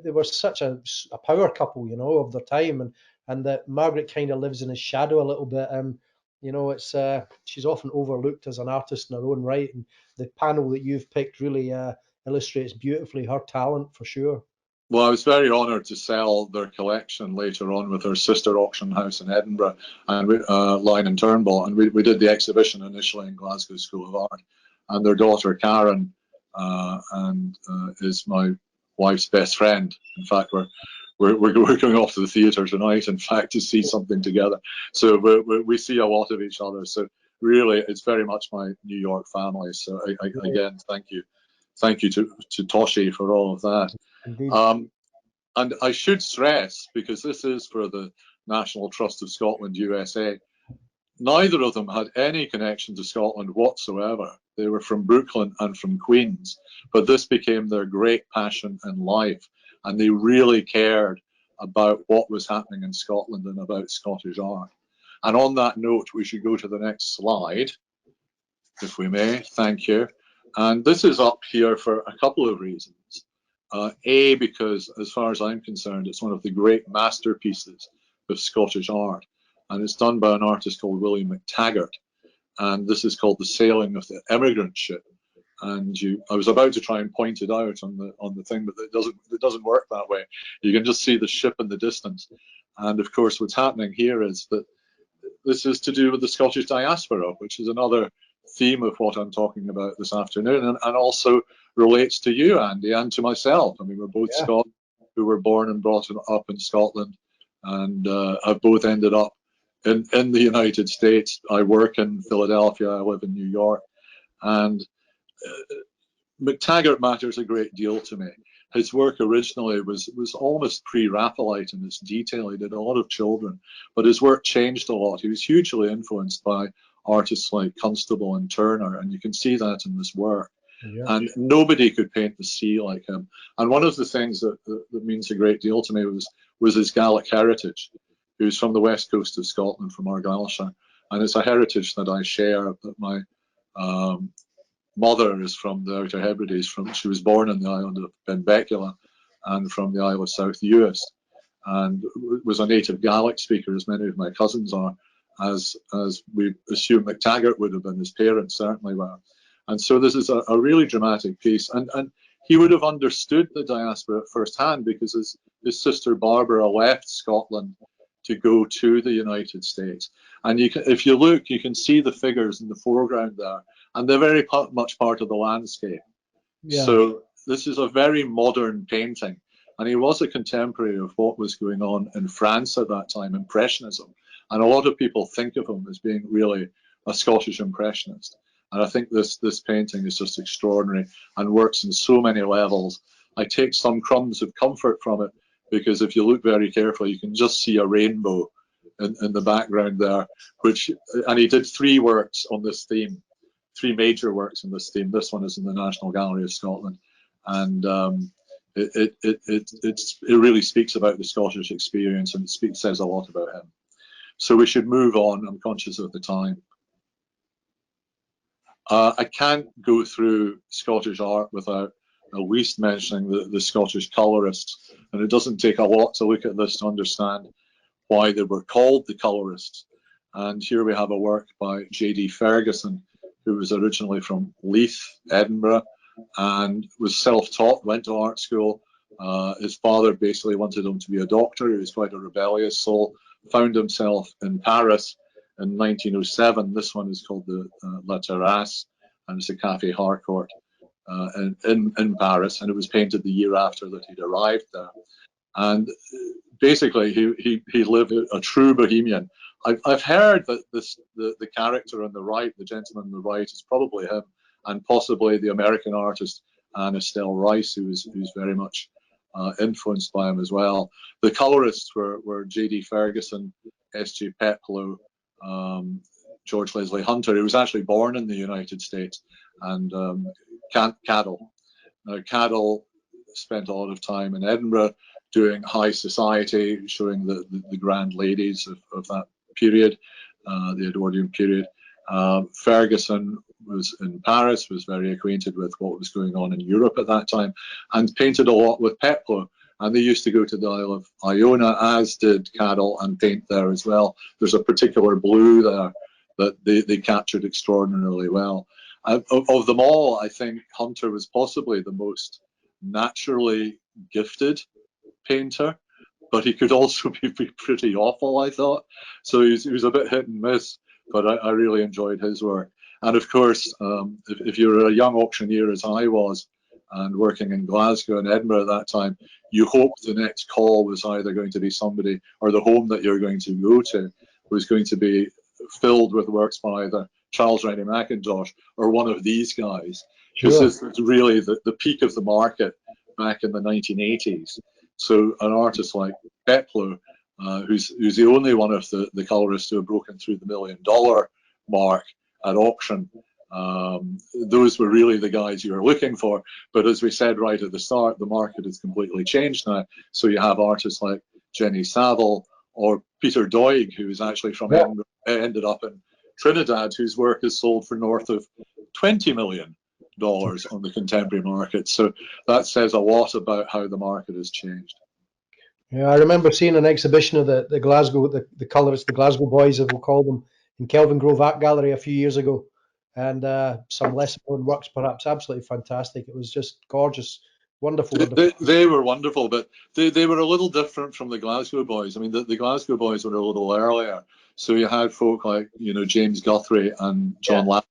Speaker 3: they were such a power couple, of their time, and that Margaret kind of lives in his shadow a little bit. It's she's often overlooked as an artist in her own right, and the panel that you've picked really illustrates beautifully her talent for sure.
Speaker 2: Well, I was very honoured to sell their collection later on with her sister auction house in Edinburgh and Line and Turnbull, and we did the exhibition initially in Glasgow School of Art, and their daughter Karen is my wife's best friend. In fact, we're going off to the theatre tonight, in fact, to see something together. So we see a lot of each other. So really, it's very much my New York family. So again, thank you to Toshi for all of that.
Speaker 3: Indeed.
Speaker 2: And I should stress, because this is for the National Trust of Scotland USA, neither of them had any connection to Scotland whatsoever. They were from Brooklyn and from Queens, but this became their great passion in life, and they really cared about what was happening in Scotland and about Scottish art. And on that note, we should go to the next slide, if we may. Thank you. And this is up here for a couple of reasons. A, because as far as I'm concerned, it's one of the great masterpieces of Scottish art, and it's done by an artist called William McTaggart, and this is called The Sailing of the Emigrant Ship. And I was about to try and point it out on the thing, but it doesn't work that way. You can just see the ship in the distance. And of course, what's happening here is that this is to do with the Scottish diaspora, which is another theme of what I'm talking about this afternoon, and also relates to you, Andy, and to myself. I mean, we're both Scots who were born and brought up in Scotland, and have both ended up in the United States. I work in Philadelphia, I live in New York, and McTaggart matters a great deal to me. His work originally was almost pre-Raphaelite in its detail. He did a lot of children, but his work changed a lot. He was hugely influenced by artists like Constable and Turner, and you can see that in this work. Yeah. And nobody could paint the sea like him. And one of the things that means a great deal to me was his Gaelic heritage. He was from the west coast of Scotland, from Argyllshire, and it's a heritage that I share. That my mother is from the Outer Hebrides. She was born on the island of Benbecula and from the Isle of South Uist, and was a native Gaelic speaker, as many of my cousins are, as we assume McTaggart would have been. His parents certainly were. And so this is a really dramatic piece, and he would have understood the diaspora firsthand, because his sister Barbara left Scotland to go to the United States. And if you look, you can see the figures in the foreground there, and they're very much part of the landscape. Yeah. So this is a very modern painting, And he was a contemporary of what was going on in France at that time, Impressionism. And a lot of people think of him as being really a Scottish Impressionist. And I think this painting is just extraordinary and works in so many levels. I take some crumbs of comfort from it, because if you look very carefully, you can just see a rainbow in the background there. And he did 3 works on this theme, 3 major works on this theme. This one is in the National Gallery of Scotland, and it really speaks about the Scottish experience, and it says a lot about him. So we should move on. I'm conscious of the time. I can't go through Scottish art without at least mentioning the Scottish colourists, and it doesn't take a lot to look at this to understand why they were called the colourists. And here we have a work by J.D. Ferguson, who was originally from Leith, Edinburgh, and was self-taught, went to art school. His father basically wanted him to be a doctor. He was quite a rebellious soul, found himself in Paris in 1907. This one is called the La Terrasse, and it's a Café Harcourt in Paris, and it was painted the year after that he'd arrived there. And basically, he lived a true bohemian. I've heard that the character on the right, the gentleman on the right, is probably him, and possibly the American artist Anne Estelle Rice, who's very much influenced by him as well. The colorists were J.D. Ferguson, S.J. Peploe, George Leslie Hunter, who was actually born in the United States, and Cadell. Now, Cadell spent a lot of time in Edinburgh doing high society, showing the grand ladies of that period, the Edwardian period. Ferguson was in Paris, was very acquainted with what was going on in Europe at that time, and painted a lot with Peploe. And they used to go to the Isle of Iona, as did Cadell, and paint there as well. There's a particular blue there that they captured extraordinarily well. Of them all, I think Hunter was possibly the most naturally gifted painter, but he could also be pretty awful, I thought. So he was a bit hit and miss, but I really enjoyed his work. And of course, if you're a young auctioneer, as I was, and working in Glasgow and Edinburgh at that time, you hoped the next call was either going to be somebody, or the home that you're going to go to was going to be filled with works by either Charles Rennie Mackintosh or one of these guys. Because this was really the peak of the market back in the 1980s. So an artist like Peploe, who's the only one of the colorists who have broken through the $1 million mark at auction, those were really the guys you were looking for. But as we said right at the start, the market has completely changed now. So you have artists like Jenny Saville or Peter Doig, who is actually from Edinburgh, ended up in Trinidad, whose work is sold for north of $20 million on the contemporary market. So that says a lot about how the market has changed.
Speaker 3: Yeah, I remember seeing an exhibition of the Glasgow, the colourists, the Glasgow boys, as we'll call them, in Kelvin Grove Art Gallery a few years ago. And some lesser known works, perhaps absolutely fantastic. It was just gorgeous, wonderful.
Speaker 2: They were wonderful, but they were a little different from the Glasgow boys. I mean, the Glasgow boys were a little earlier. So you had folk like, James Guthrie and John Lapp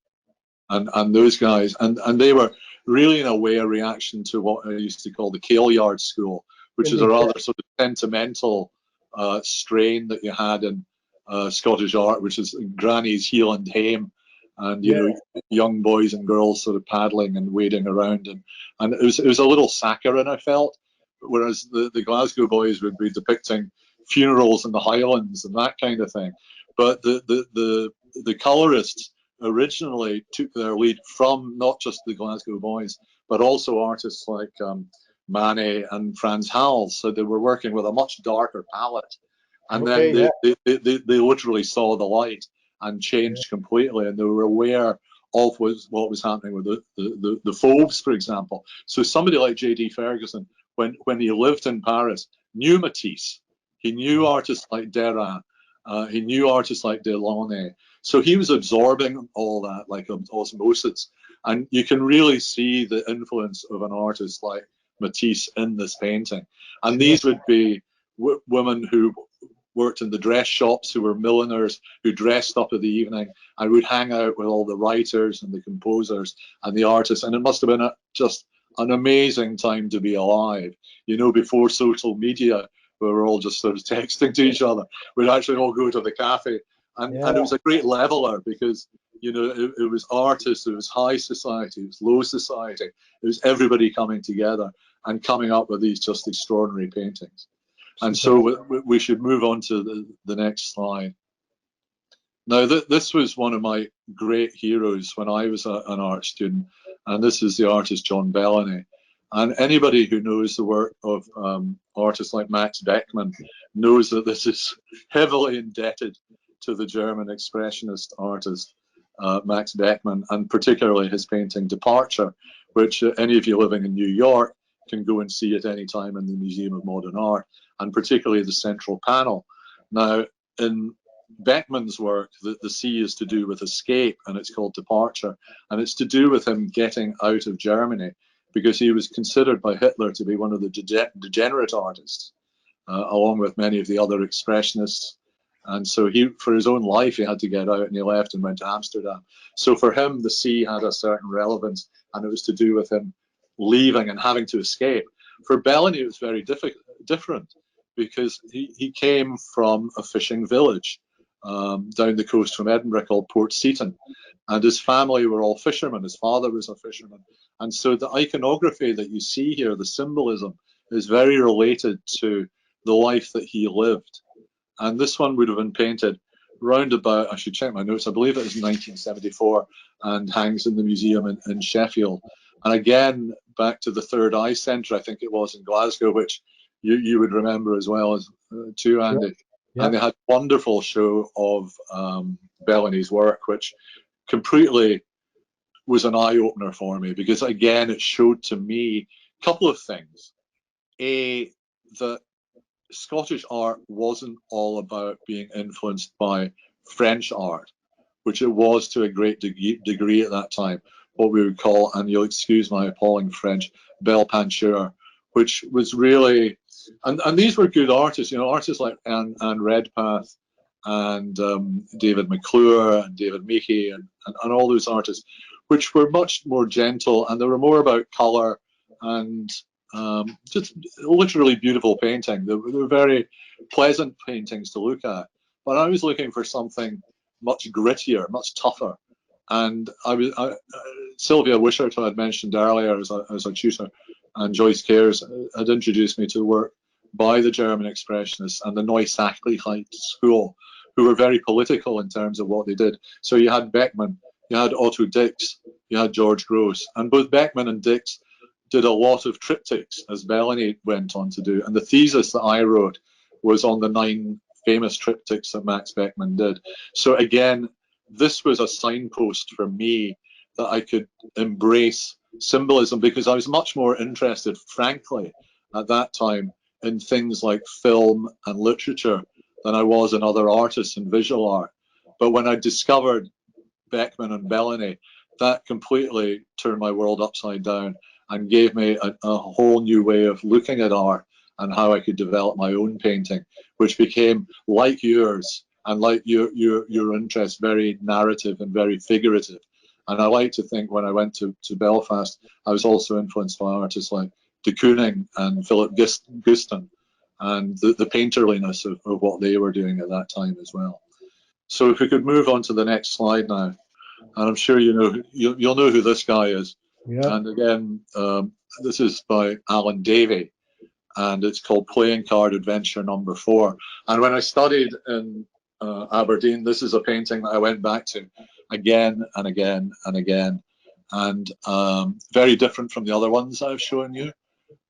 Speaker 2: and those guys. And they were really, in a way, a reaction to what I used to call the Kailyard school, which is a rather sort of sentimental strain that you had in Scottish art, which is Granny's heel and hame, and young boys and girls sort of paddling and wading around, and it was a little saccharine, I felt, whereas the Glasgow boys would be depicting funerals in the Highlands and that kind of thing. But the colorists originally took their lead from not just the Glasgow boys, but also artists like Manet and Frans Hals. So they were working with a much darker palette, and then they literally saw the light and changed completely, and they were aware of what was happening with the Fauves, for example. So somebody like J.D. Ferguson, when he lived in Paris, knew Matisse, he knew artists like Derain, he knew artists like Delaunay. So he was absorbing all that like osmosis, and you can really see the influence of an artist like Matisse in this painting. And these would be women who worked in the dress shops, who were milliners, who dressed up in the evening and would hang out with all the writers and the composers and the artists. And it must have been just an amazing time to be alive. You know, before social media, we were all just sort of texting to each other. We'd actually all go to the cafe, and it was a great leveler because, you know, it was artists, it was high society, it was low society, it was everybody coming together and coming up with these just extraordinary paintings. And so we should move on to the next slide. Now, this was one of my great heroes when I was an art student, and this is the artist John Bellany. And anybody who knows the work of artists like Max Beckmann knows that this is heavily indebted to the German expressionist artist Max Beckmann, and particularly his painting Departure, which any of you living in New York can go and see at any time in the Museum of Modern Art, and particularly the central panel. Now, in Beckmann's work, the sea is to do with escape, and it's called Departure, and it's to do with him getting out of Germany, because he was considered by Hitler to be one of the degenerate artists, along with many of the other expressionists. And so he, for his own life, he had to get out, and he left and went to Amsterdam. So for him, the sea had a certain relevance, and it was to do with him leaving and having to escape. For Bellany, it was very different, because he came from a fishing village down the coast from Edinburgh called Port Seaton, and his family were all fishermen. His father was a fisherman, and so the iconography that you see here, the symbolism, is very related to the life that he lived. And this one would have been painted round about, I should check my notes, I believe it was 1974, and hangs in the museum in Sheffield. And again, back to the Third Eye Centre, I think it was in Glasgow, which you would remember as well as too, Andy. Sure. Yep. And they had a wonderful show of Bellany's work, which completely was an eye-opener for me, because again, it showed to me a couple of things. A, that Scottish art wasn't all about being influenced by French art, which it was to a great degree at that time, what we would call, and you'll excuse my appalling French, belle peinture, which was really, and these were good artists, you know, artists like Anne Redpath and David McClure and David Meekie and all those artists, which were much more gentle, and they were more about colour and just literally beautiful painting. They were very pleasant paintings to look at. But I was looking for something much grittier, much tougher. And Sylvia Wishart, who I had mentioned earlier as a tutor, and Joyce Cares had introduced me to the work by the German Expressionists and the Neue Sachlichkeit school, who were very political in terms of what they did. So you had Beckmann, you had Otto Dix, you had George Grosz, and both Beckmann and Dix did a lot of triptychs, as Bellany went on to do. And the thesis that I wrote was on the 9 famous triptychs that Max Beckmann did. So again, this was a signpost for me that I could embrace symbolism, because I was much more interested, frankly, at that time in things like film and literature than I was in other artists and visual art. But when I discovered Beckmann and Bellany, that completely turned my world upside down and gave me a whole new way of looking at art and how I could develop my own painting, which became, like yours and like your interest, very narrative and very figurative. And I like to think when I went to Belfast, I was also influenced by artists like de Kooning and Philip Guston, and the painterliness of what they were doing at that time as well. So if we could move on to the next slide now, and I'm sure you'll know who this guy is. Yeah. And again, this is by Alan Davey, and it's called Playing Card Adventure Number 4. And when I studied in Aberdeen, this is a painting that I went back to again and again and again, and very different from the other ones I've shown you,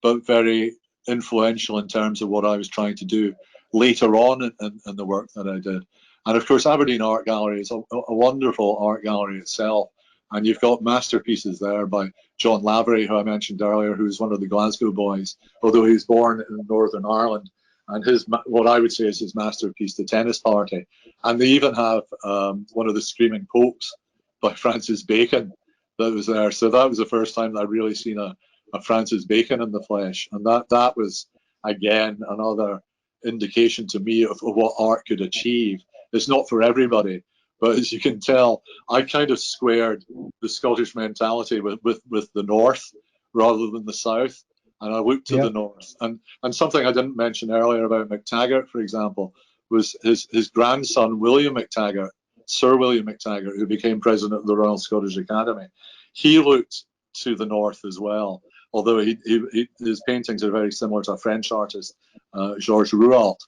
Speaker 2: but very influential in terms of what I was trying to do later on in the work that I did. And of course, Aberdeen Art Gallery is a wonderful art gallery itself. And you've got masterpieces there by John Lavery, who I mentioned earlier, who's one of the Glasgow boys, although he was born in Northern Ireland. And his, what I would say is his masterpiece, The Tennis Party. And they even have one of the Screaming Popes by Francis Bacon that was there. So that was the first time that I really seen a Francis Bacon in the flesh. And that was, again, another indication to me of what art could achieve. It's not for everybody. But as you can tell, I kind of squared the Scottish mentality with the North, rather than the south, and I looked to the north. And something I didn't mention earlier about MacTaggart, for example, was his grandson, William MacTaggart, Sir William MacTaggart, who became president of the Royal Scottish Academy. He looked to the north as well, although his paintings are very similar to a French artist, Georges Rouault.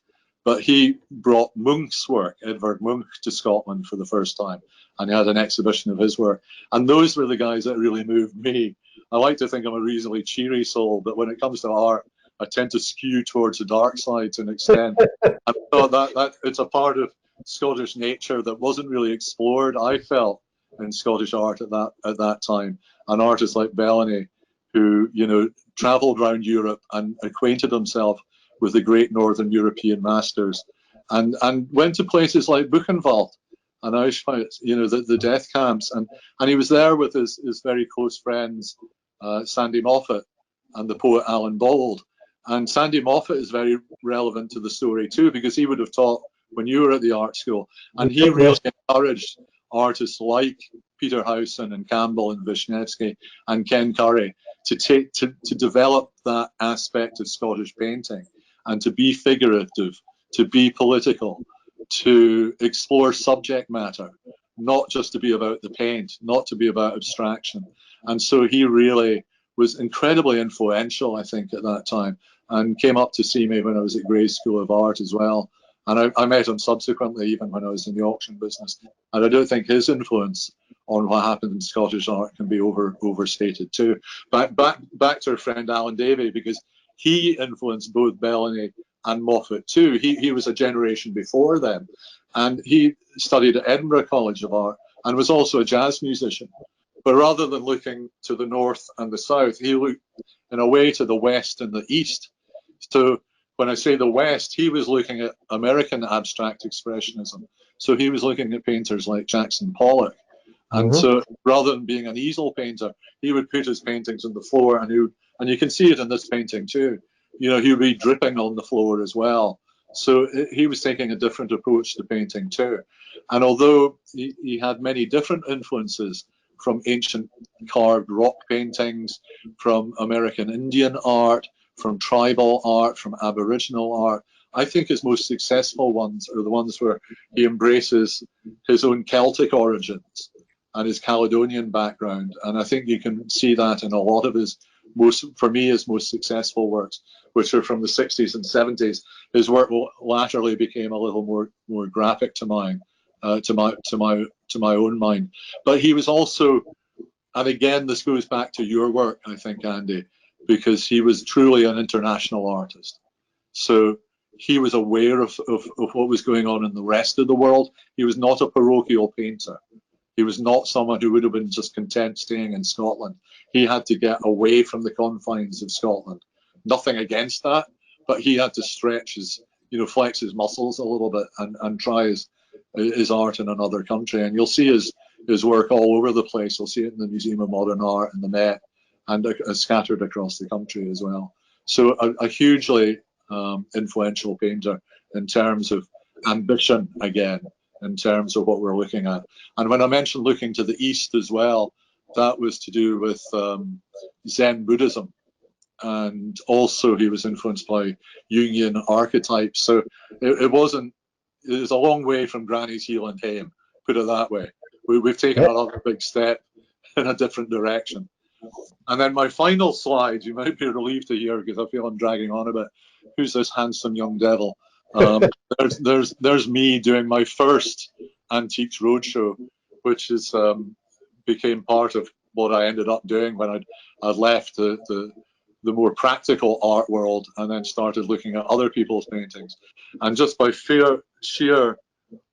Speaker 2: But he brought Munch's work, Edvard Munch, to Scotland for the first time, and he had an exhibition of his work. And those were the guys that really moved me. I like to think I'm a reasonably cheery soul, but when it comes to art, I tend to skew towards the dark side to an extent. I thought that it's a part of Scottish nature that wasn't really explored, I felt, in Scottish art at that time. An artist like Bellany, who, you know, travelled around Europe and acquainted himself with the great Northern European masters, and went to places like Buchenwald and Auschwitz, you know, the death camps, and he was there with his very close friends, Sandy Moffat and the poet Alan Bald. And Sandy Moffat is very relevant to the story too, because he would have taught when you were at the art school, and he really encouraged artists like Peter Howson and Campbell and Wisniewski and Ken Curry to develop that aspect of Scottish painting, and to be figurative, to be political, to explore subject matter, not just to be about the paint, not to be about abstraction. And so he really was incredibly influential, I think, at that time, and came up to see me when I was at Gray's School of Art as well. And I met him subsequently, even when I was in the auction business. And I don't think his influence on what happened in Scottish art can be overstated too. Back to our friend Alan Davey, because he influenced both Bellany and Moffat too. He was a generation before them, and he studied at Edinburgh College of Art and was also a jazz musician. But rather than looking to the north and the south, he looked in a way to the west and the east. So when I say the west, he was looking at American abstract expressionism. So he was looking at painters like Jackson Pollock. And so rather than being an easel painter, he would put his paintings on the floor, and you can see it in this painting too. You know, he would be dripping on the floor as well. So he was taking a different approach to painting too. And although he had many different influences from ancient carved rock paintings, from American Indian art, from tribal art, from Aboriginal art, I think his most successful ones are the ones where he embraces his own Celtic origins and his Caledonian background. And I think you can see that in a lot of his his most successful works, which are from the 60s and 70s. His work latterly became a little more graphic to my own mind. But he was also, and again, this goes back to your work, I think, Andy, because he was truly an international artist. So he was aware of what was going on in the rest of the world. He was not a parochial painter. He was not someone who would have been just content staying in Scotland. He had to get away from the confines of Scotland. Nothing against that, but he had to stretch flex his muscles a little bit and try his art in another country. And you'll see his work all over the place. You'll see it in the Museum of Modern Art and the Met, and scattered across the country as well. So a hugely influential painter in terms of ambition, again, in terms of what we're looking at. And when I mentioned looking to the east as well, that was to do with Zen Buddhism. And also he was influenced by Jungian archetypes. So it was a long way from Granny's heel and hame, put it that way. We've taken another big step in a different direction. And then my final slide, you might be relieved to hear, because I feel I'm dragging on a bit. Who's this handsome young devil? There's me doing my first Antiques Roadshow, which became part of what I ended up doing when I'd left the more practical art world and then started looking at other people's paintings. And just by sheer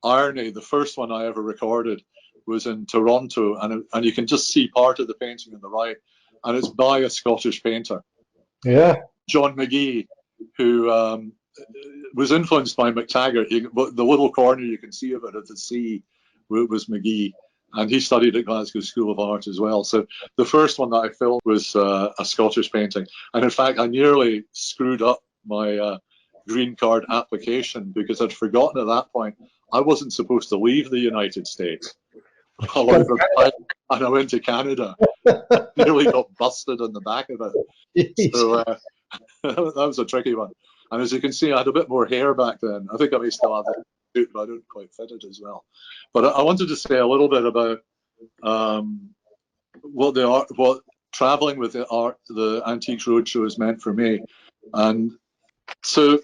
Speaker 2: irony, the first one I ever recorded was in Toronto, and you can just see part of the painting on the right, and it's by a Scottish painter, John McGee, who was influenced by MacTaggart. The little corner you can see of it at the sea was McGee, and he studied at Glasgow School of Art as well. So the first one that I filmed was a Scottish painting, and in fact I nearly screwed up my green card application, because I'd forgotten at that point I wasn't supposed to leave the United States. a lot of the time, and I went to Canada. Nearly got busted on the back of it. So that was a tricky one. And as you can see, I had a bit more hair back then. I think I may still have it, but I don't quite fit it as well. But I wanted to say a little bit about what traveling with the Antiques Roadshow has meant for me. And so,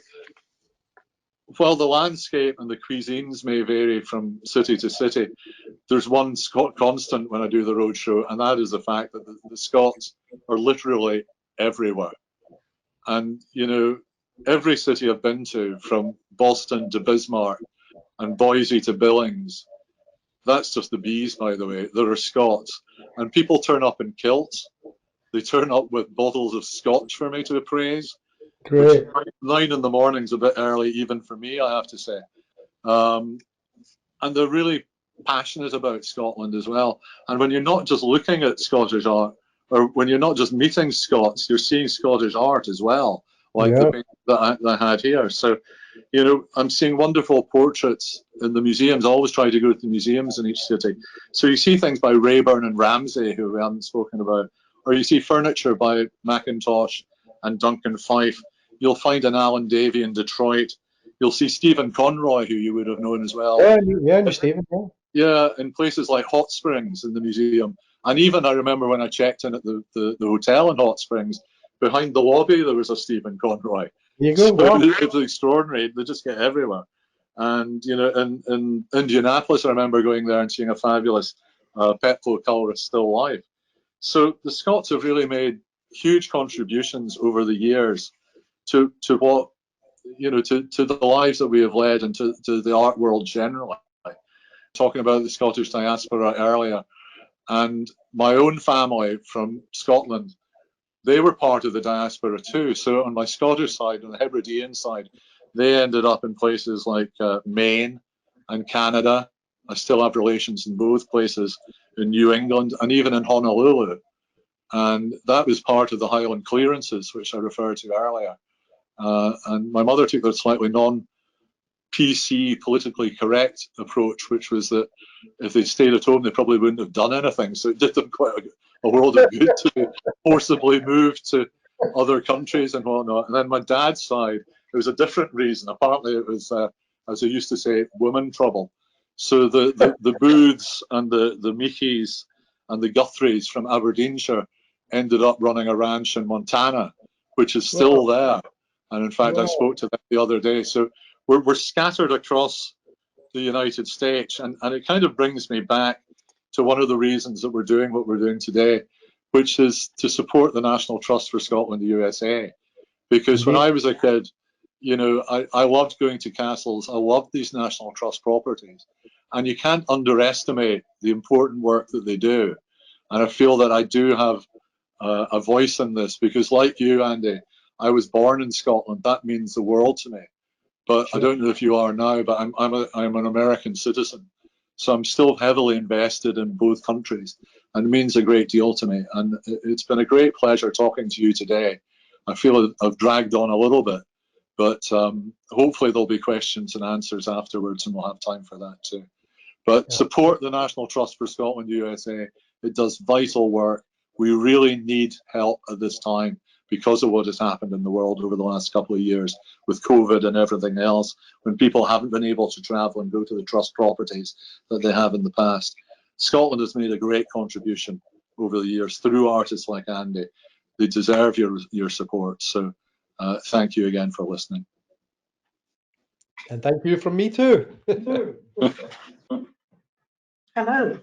Speaker 2: while the landscape and the cuisines may vary from city to city, there's one constant when I do the roadshow, and that is the fact that the Scots are literally everywhere. And, you know, every city I've been to, from Boston to Bismarck and Boise to Billings, that's just the bees, by the way. There are Scots. And people turn up in kilts. They turn up with bottles of scotch for me to appraise.
Speaker 3: Great.
Speaker 2: Which 9 in the morning is a bit early, even for me, I have to say. And they're really passionate about Scotland as well. And when you're not just looking at Scottish art, or when you're not just meeting Scots, you're seeing Scottish art as well, like the painting that I had here. So, you know, I'm seeing wonderful portraits in the museums. I always try to go to the museums in each city. So you see things by Rayburn and Ramsay, who we haven't spoken about, or you see furniture by Mackintosh and Duncan Fife. You'll find an Alan Davey in Detroit. You'll see Stephen Conroy, who you would have known as well.
Speaker 3: Yeah, Stephen.
Speaker 2: Yeah, in places like Hot Springs in the museum. And even I remember when I checked in at the hotel in Hot Springs, behind the lobby there was a Stephen Conroy.
Speaker 3: You go.
Speaker 2: So it was extraordinary. They just get everywhere. And, you know, in Indianapolis, I remember going there and seeing a fabulous Peplo colorist still life. So the Scots have really made huge contributions over the years to what, you know, to the lives that we have led and to the art world generally. Talking about the Scottish diaspora earlier, and my own family from Scotland, they were part of the diaspora too. So on my Scottish side, on the Hebridean side, they ended up in places like Maine and Canada. I still have relations in both places, in New England and even in Honolulu. And that was part of the Highland clearances, which I referred to earlier. And my mother took the slightly non-PC, politically correct approach, which was that if they stayed at home, they probably wouldn't have done anything. So it did them quite a world of good to forcibly move to other countries and whatnot. And then my dad's side, it was a different reason. Apparently it was, as they used to say, women trouble. So the Booths and the Meekies and the Guthries from Aberdeenshire ended up running a ranch in Montana, which is still there. And in fact, I spoke to them the other day. So we're scattered across the United States, and it kind of brings me back to one of the reasons that we're doing what we're doing today, which is to support the National Trust for Scotland USA. Because when I was a kid, you know, I loved going to castles. I loved these National Trust properties, and you can't underestimate the important work that they do. And I feel that I do have a voice in this, because like you, Andy, I was born in Scotland. That means the world to me. But I don't know if you are now, but I'm an American citizen. So I'm still heavily invested in both countries, and it means a great deal to me. And it's been a great pleasure talking to you today. I feel I've dragged on a little bit, but hopefully there'll be questions and answers afterwards, and we'll have time for that too. But support the National Trust for Scotland USA. It does vital work. We really need help at this time because of what has happened in the world over the last couple of years with COVID and everything else, when people haven't been able to travel and go to the trust properties that they have in the past. Scotland has made a great contribution over the years through artists like Andy. They deserve your support. So thank you again for listening.
Speaker 3: And thank you from me too.
Speaker 4: Hello.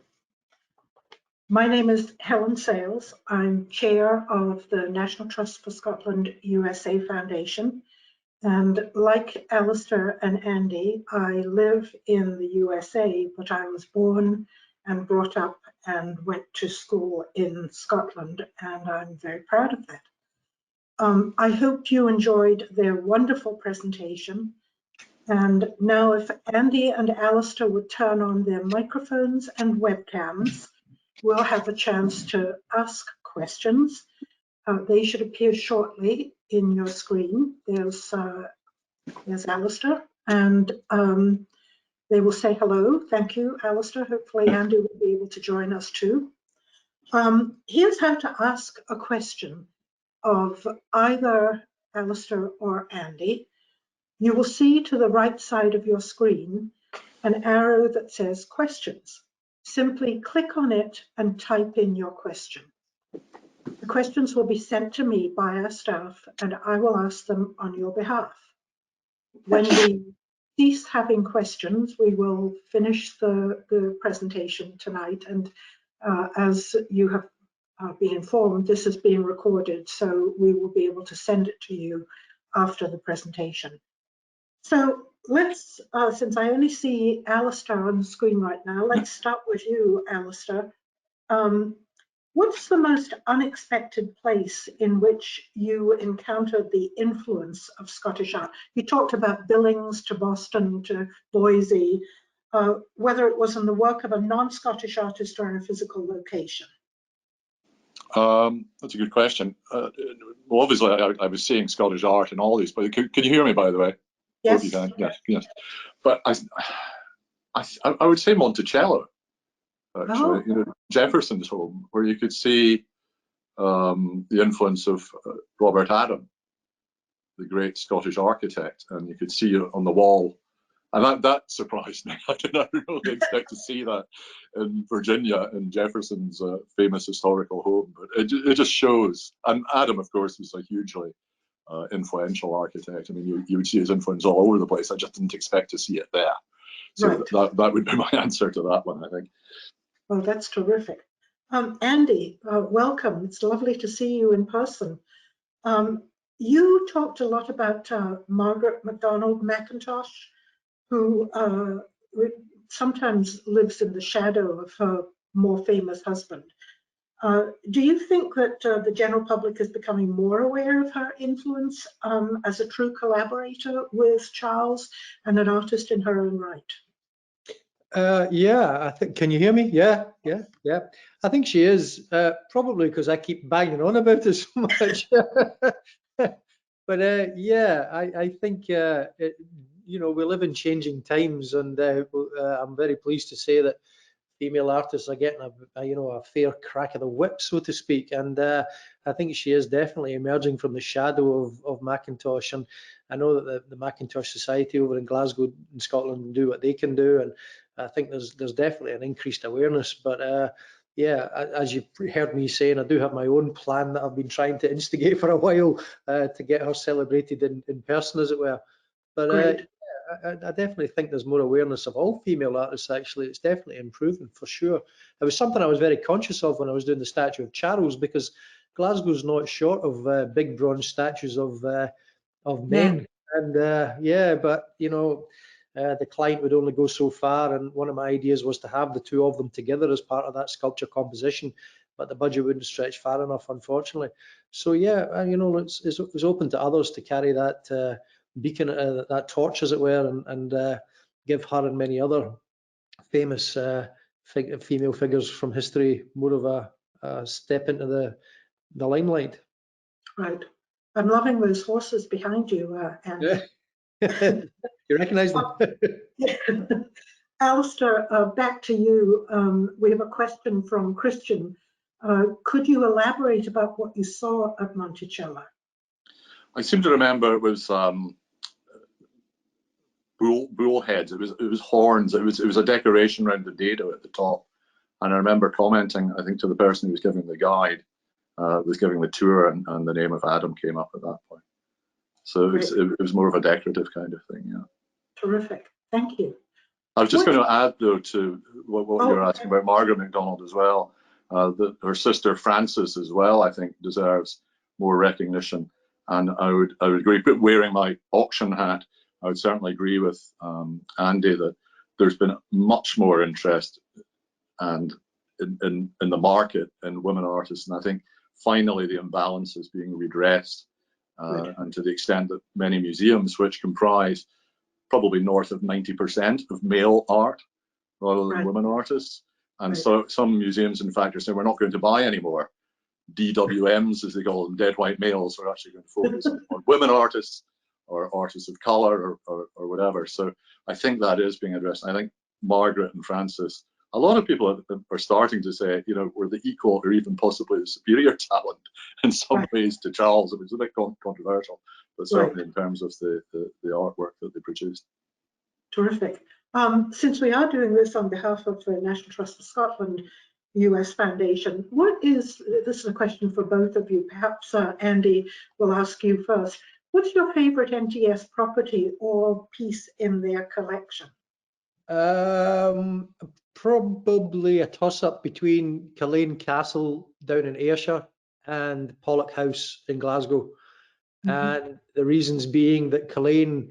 Speaker 4: My name is Helen Sales. I'm chair of the National Trust for Scotland USA Foundation. And like Alasdair and Andy, I live in the USA, but I was born and brought up and went to school in Scotland, and I'm very proud of that. I hope you enjoyed their wonderful presentation. And now if Andy and Alasdair would turn on their microphones and webcams, we'll have a chance to ask questions. They should appear shortly in your screen. There's Alasdair. And They will say hello. Thank you, Alasdair. Hopefully Andy will be able to join us too. Here's how to ask a question of either Alasdair or Andy. You will see to the right side of your screen an arrow that says questions. Simply click on it and type in your question. The questions will be sent to me by our staff and I will ask them on your behalf. When we cease having questions, we will finish the presentation tonight, and as you have been informed, this is being recorded, so we will be able to send it to you after the presentation. So let's, since I only see Alasdair on the screen right now, let's start with you, Alasdair. What's the most unexpected place in which you encountered the influence of Scottish art? You talked about Billings to Boston to Boise, whether it was in the work of a non-Scottish artist or in a physical location.
Speaker 2: That's a good question. Well, obviously, I was seeing Scottish art in all these, but can you hear me, by the way?
Speaker 4: Yes.
Speaker 2: You can. Yes, yes. But I would say Monticello, actually. You know, Jefferson's home, where you could see the influence of Robert Adam, the great Scottish architect, and you could see it on the wall. And that surprised me. I did not really expect to see that in Virginia, in Jefferson's famous historical home. But it just shows. And Adam, of course, was a hugely influential architect. I mean, you would see his influence all over the place. I just didn't expect to see it there. So
Speaker 4: right.
Speaker 2: that would be my answer to that one, I think.
Speaker 4: Well, that's terrific. Andy, welcome. It's lovely to see you in person. You talked a lot about Margaret MacDonald Mackintosh, who sometimes lives in the shadow of her more famous husband. Do you think that the general public is becoming more aware of her influence as a true collaborator with Charles and an artist in her own right?
Speaker 3: Yeah, I think. Can you hear me? Yeah. I think she is, probably because I keep banging on about it so much. But yeah, I think you know, we live in changing times, and I'm very pleased to say that female artists are getting a fair crack of the whip, so to speak. And I think she is definitely emerging from the shadow of Mackintosh. And I know that the Mackintosh Society over in Glasgow in Scotland do what they can do, and I think there's definitely an increased awareness. But yeah, as you heard me saying, I do have my own plan that I've been trying to instigate for a while to get her celebrated in person, as it were. But I definitely think there's more awareness of all female artists. Actually, it's definitely improving for sure. It was something I was very conscious of when I was doing the statue of Charles, because Glasgow's not short of big bronze statues of men. And yeah, but you know, the client would only go so far, and one of my ideas was to have the two of them together as part of that sculpture composition, but the budget wouldn't stretch far enough, unfortunately. So yeah, you know, it's open to others to carry that beacon, that torch, as it were, and give her and many other famous female figures from history more of a step into the limelight.
Speaker 4: Right. I'm loving those horses behind you, Andy.
Speaker 3: You recognise them?
Speaker 4: Alasdair, back to you. We have a question from Christian. Could you elaborate about what you saw at Monticello?
Speaker 2: I seem to remember it was bull heads. It was horns. It was a decoration around the dado at the top. And I remember commenting, I think, to the person who was giving the guide, was giving the tour, and the name of Adam came up at that point. So it was more of a decorative kind of thing, yeah.
Speaker 4: Terrific. Thank you.
Speaker 2: I was just going to add, though, to what you were asking about Margaret MacDonald as well. That her sister Frances as well, I think, deserves more recognition. And I would agree. But wearing my auction hat, I would certainly agree with Andy that there's been much more interest and in the market in women artists, and I think finally the imbalance is being redressed. And to the extent that many museums, which comprise probably north of 90% of male art rather than women artists, and so some museums, in fact, are saying we're not going to buy any more DWMs, as they call them, dead white males. We're actually going to focus on women artists or artists of colour or whatever. So I think that is being addressed. I think Margaret and Francis, a lot of people are starting to say, you know, we're the equal or even possibly the superior talent in some ways to Charles. It was a bit controversial, but certainly in terms of the artwork that they produced.
Speaker 4: Terrific. Since we are doing this on behalf of the National Trust for Scotland US Foundation, this is a question for both of you, perhaps Andy will ask you first. What's your favorite NTS property or piece in their collection?
Speaker 3: Probably a toss-up between Culzean Castle down in Ayrshire and Pollock House in Glasgow. And the reasons being that Culzean,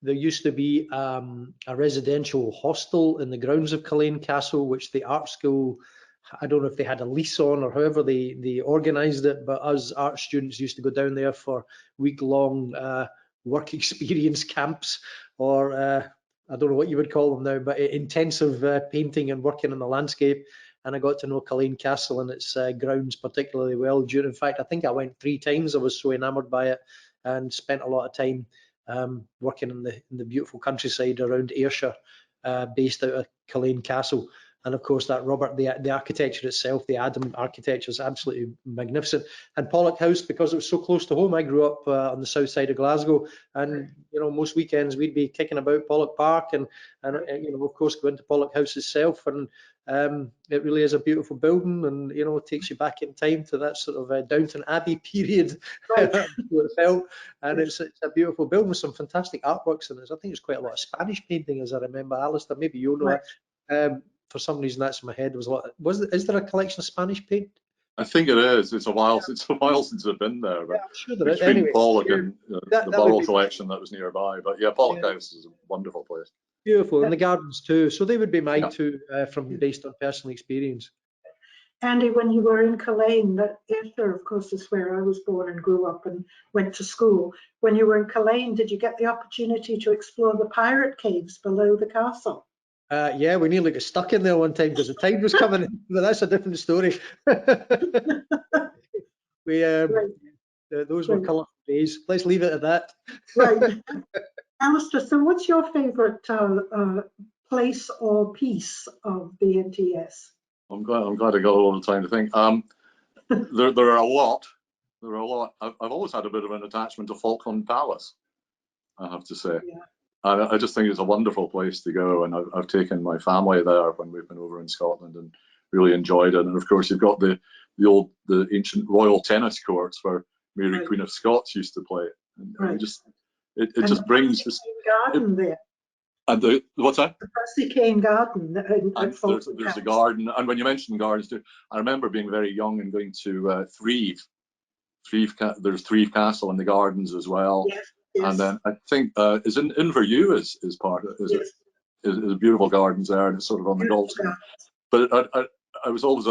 Speaker 3: there used to be a residential hostel in the grounds of Culzean Castle, which the art school, I don't know if they had a lease on or however they organised it, but us art students used to go down there for week-long work experience camps, or I don't know what you would call them now, but intensive painting and working in the landscape. And I got to know Culzean Castle and its grounds particularly well. In fact, I think I went 3 times. I was so enamoured by it and spent a lot of time working in the beautiful countryside around Ayrshire, based out of Culzean Castle. And of course, that Robert, the architecture itself, the Adam architecture is absolutely magnificent. And Pollock House, because it was so close to home, I grew up on the south side of Glasgow, and you know, most weekends we'd be kicking about Pollock Park, and you know, of course, going to Pollock House itself. And it really is a beautiful building, and you know, it takes you back in time to that sort of Downton Abbey period. What it felt, and it's a beautiful building with some fantastic artworks in it. I think there's quite a lot of Spanish painting, as I remember. Alasdair, maybe you know it. For some reason, that's in my head. Is there a collection of Spanish paint?
Speaker 2: I think it is. It's a while since I've been there. But
Speaker 3: yeah, I'm sure there is.
Speaker 2: Between
Speaker 3: Anyway,
Speaker 2: Pollock and the Burrell collection that was nearby. But yeah, Pollock House is a wonderful place.
Speaker 3: Beautiful, and the gardens too. So they would be my two based on personal experience.
Speaker 4: Andy, when you were in Culzean, Ayrshire, of course, is where I was born and grew up and went to school. When you were in Culzean, did you get the opportunity to explore the pirate caves below the castle?
Speaker 3: Yeah, we nearly got stuck in there one time because the tide was coming in, but that's a different story. Those were colourful days. Let's leave it at that.
Speaker 4: Right. Alasdair, so what's your favourite place or piece of the NTS?
Speaker 2: I'm glad I got a lot of time to think. There are a lot. I've always had a bit of an attachment to Falkland Palace, I have to say.
Speaker 4: Yeah.
Speaker 2: And I just think it's a wonderful place to go, and I've taken my family there when we've been over in Scotland and really enjoyed it. And of course, you've got the ancient royal tennis courts where Mary Queen of Scots used to play. And it just brings this
Speaker 4: garden there.
Speaker 2: And what's that?
Speaker 4: The Percy Kane Garden.
Speaker 2: And there's a garden. And when you mentioned gardens too, I remember being very young and going to Threave. There's Threave Castle and the gardens as well.
Speaker 4: Yes.
Speaker 2: And then I think is Inverview is part of it. Is beautiful gardens there, and it's sort of on the Gulf. But I was always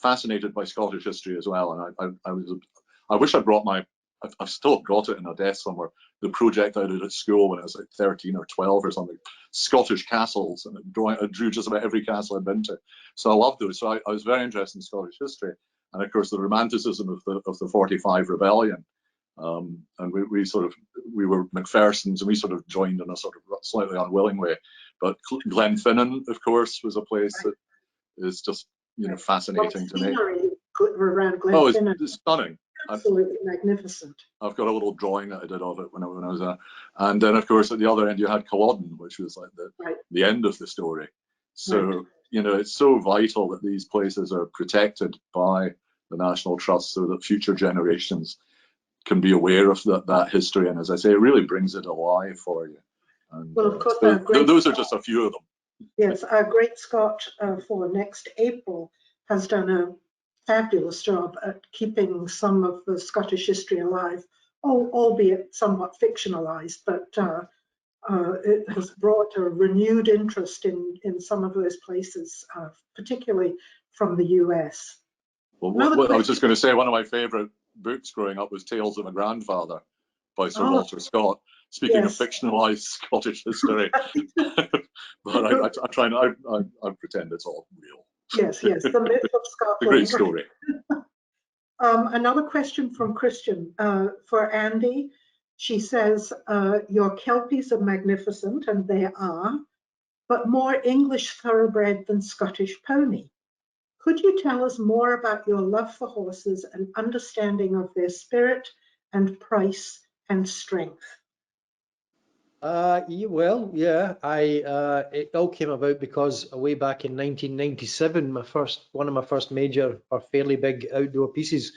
Speaker 2: fascinated by Scottish history as well, and I wish I brought I've still got it in a desk somewhere. The project I did at school when I was like 13 or 12 or something, Scottish castles, and I drew just about every castle I'd been to. So I loved those. So I was very interested in Scottish history, and of course the romanticism of the 45 rebellion. And we were Macphersons, and we sort of joined in a sort of slightly unwilling way. But Glenfinnan, of course, was a place that is just fascinating to me.
Speaker 4: Around
Speaker 2: Glenfinnan. It's stunning.
Speaker 4: Absolutely magnificent.
Speaker 2: I've got a little drawing that I did of it when I was there. And then, of course, at the other end you had Culloden, which was like the end of the story. So it's so vital that these places are protected by the National Trust so that future generations can be aware of that history, and as I say, it really brings it alive for you. And,
Speaker 4: well, of course,
Speaker 2: those are just a few of them.
Speaker 4: Yes, our Great Scott for next April has done a fabulous job at keeping some of the Scottish history alive, albeit somewhat fictionalized, but it has brought a renewed interest in some of those places, particularly from the US.
Speaker 2: Well, I was just going to say, one of my favorite books growing up was Tales of a Grandfather by Sir Walter Scott. Speaking of fictionalized Scottish history, but I pretend it's all real.
Speaker 4: Yes, the myth of Scotland.
Speaker 2: A great story.
Speaker 4: Another question from Christian for Andy. She says, your Kelpies are magnificent, and they are, but more English thoroughbred than Scottish pony. Could you tell us more about your love for horses and understanding of their spirit and price and strength?
Speaker 3: Well, yeah, it all came about because way back in 1997, one of my first major or fairly big outdoor pieces,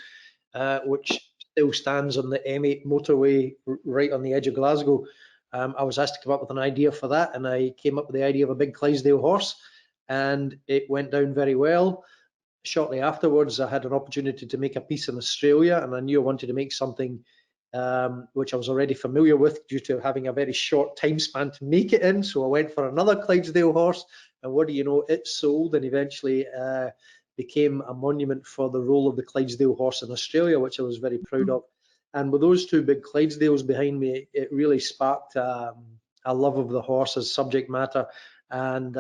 Speaker 3: which still stands on the M8 motorway right on the edge of Glasgow. I was asked to come up with an idea for that, and I came up with the idea of a big Clydesdale horse, and it went down very well. Shortly afterwards, I had an opportunity to make a piece in Australia, and I knew I wanted to make something which I was already familiar with due to having a very short time span to make it in. So I went for another Clydesdale horse, and what do you know, it sold and eventually became a monument for the role of the Clydesdale horse in Australia, which I was very proud of. And with those two big Clydesdales behind me, it really sparked a love of the horse as subject matter. And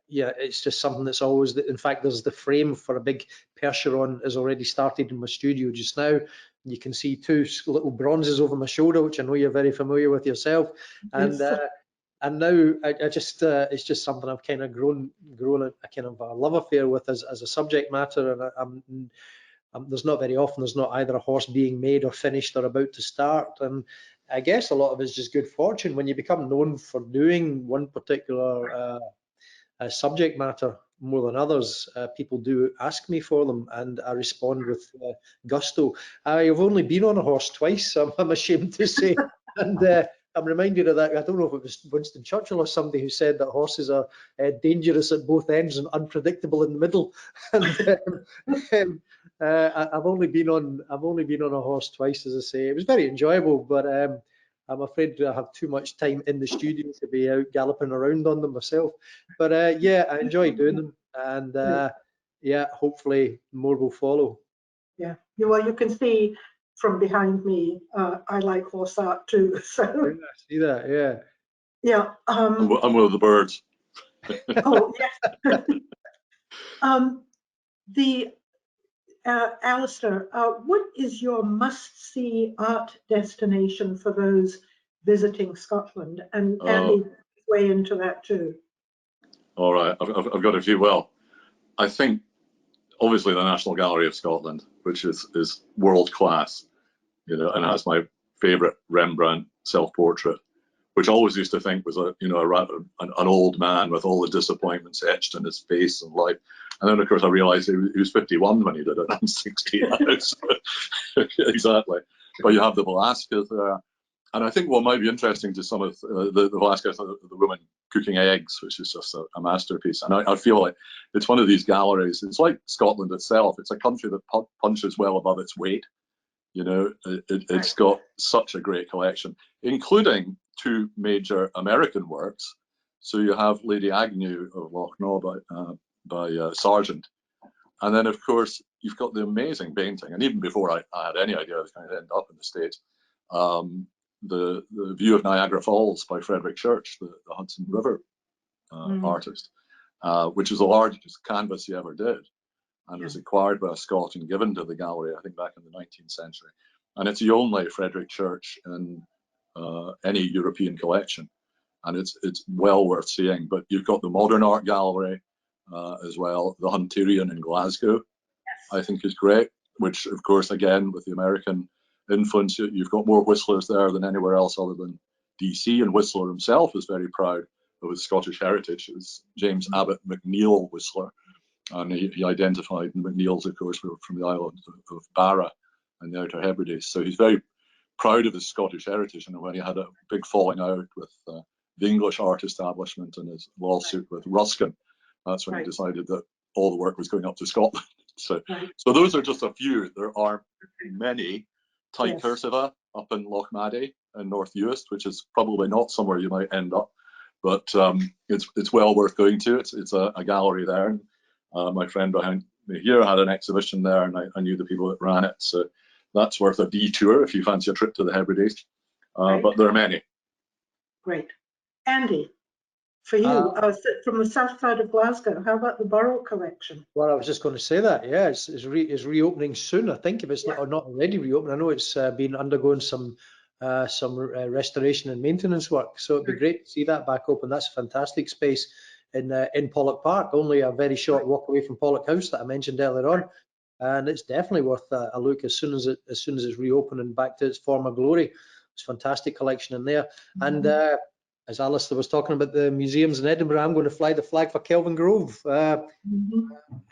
Speaker 3: yeah, it's just something that's always, in fact, there's the frame for a big Percheron is already started in my studio just now. You can see two little bronzes over my shoulder, which I know you're very familiar with yourself. And
Speaker 4: Yes.
Speaker 3: and now I just it's just something I've kind of grown a kind of a love affair with as a subject matter. And there's not very often there's not either a horse being made or finished or about to start. And I guess a lot of it's just good fortune when you become known for doing one particular subject matter more than others. People do ask me for them, and I respond with gusto. I've only been on a horse twice, I'm ashamed to say, and I'm reminded of that. I don't know if it was Winston Churchill or somebody who said that horses are dangerous at both ends and unpredictable in the middle. And I've only been on a horse twice, as I say. It was very enjoyable, but I'm afraid I have too much time in the studio to be out galloping around on them myself. But yeah, I enjoy doing them, and yeah, hopefully more will follow.
Speaker 4: Yeah, well, you can see from behind me, I like horse art too. So
Speaker 3: Yeah, I see that, yeah.
Speaker 4: yeah.
Speaker 2: I'm one of the birds.
Speaker 4: Oh yes. The Alasdair, what is your must-see art destination for those visiting Scotland? And Andy, way into that too.
Speaker 2: All right, I've got a few. Well, I think obviously the National Gallery of Scotland, which is world class, you know, and has my favourite Rembrandt self-portrait, which I always used to think was an old man with all the disappointments etched in his face and life. And then of course I realised he was 51 when he did it. I'm 60 now. Exactly. But you have the Velasquez there. And I think what might be interesting to some of the Velasquez, the woman cooking eggs, which is just a masterpiece. And I feel like it's one of these galleries. It's like Scotland itself. It's a country that punches well above its weight. You know, it's got such a great collection, including two major American works. So you have Lady Agnew of Lochnaw by Sargent. And then, of course, you've got the amazing painting. And even before I had any idea I was going to end up in the States, the View of Niagara Falls by Frederick Church, the Hudson River artist, which is the largest canvas he ever did, and was acquired by a Scot and given to the gallery, I think, back in the 19th century. And it's the only Frederick Church in any European collection, and it's well worth seeing. But you've got the Modern Art Gallery as well. The Hunterian in Glasgow, I think, is great, which, of course, again, with the American influence, you've got more whistlers there than anywhere else other than DC, and Whistler himself is very proud of his Scottish heritage. It's James Abbott McNeill Whistler, and he identified the McNeills, of course, were from the island of Barra and the Outer Hebrides. So he's very proud of his Scottish heritage. And when he had a big falling out with the English art establishment and his lawsuit with Ruskin, that's when he decided that all the work was going up to Scotland. So those are just a few. There are many. Tyche Cursiva up in Lochmaddie in North Uist, which is probably not somewhere you might end up, but it's well worth going to. It's a gallery there. My friend behind me here had an exhibition there, and I knew the people that ran it. So that's worth a detour if you fancy a trip to the Hebrides. But there are many.
Speaker 4: Great. Andy, for you, from the south side of Glasgow, how about the Borough collection?
Speaker 3: Well, I was just going to say that, yeah, it's reopening soon. I think if it's not already reopened. I know it's been undergoing some some restoration and maintenance work. So it'd be great to see that back open. That's a fantastic space in Pollock Park, only a very short walk away from Pollock House that I mentioned earlier on. And it's definitely worth a look as soon as it's reopened and back to its former glory. It's a fantastic collection in there. And as Alasdair was talking about the museums in Edinburgh, I'm going to fly the flag for Kelvin Grove. I'm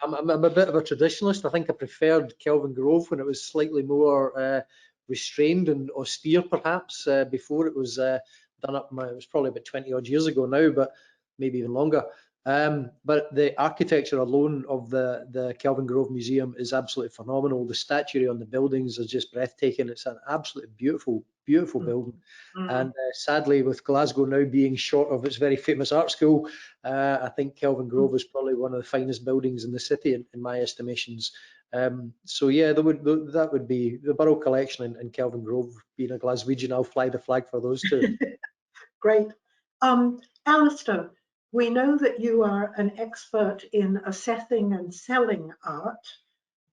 Speaker 3: a bit of a traditionalist. I think I preferred Kelvin Grove when it was slightly more restrained and austere, perhaps, before it was done up. It was probably about 20 odd years ago now, but maybe even longer. But the architecture alone of the Kelvin Grove Museum is absolutely phenomenal. The statuary on the buildings is just breathtaking. It's an absolutely beautiful, beautiful building. And sadly, with Glasgow now being short of its very famous art school, I think Kelvin Grove is probably one of the finest buildings in the city, in my estimations. So yeah, that would be the Borough Collection and Kelvin Grove. Being a Glaswegian, I'll fly the flag for those two.
Speaker 4: Great. Alasdair, we know that you are an expert in assessing and selling art,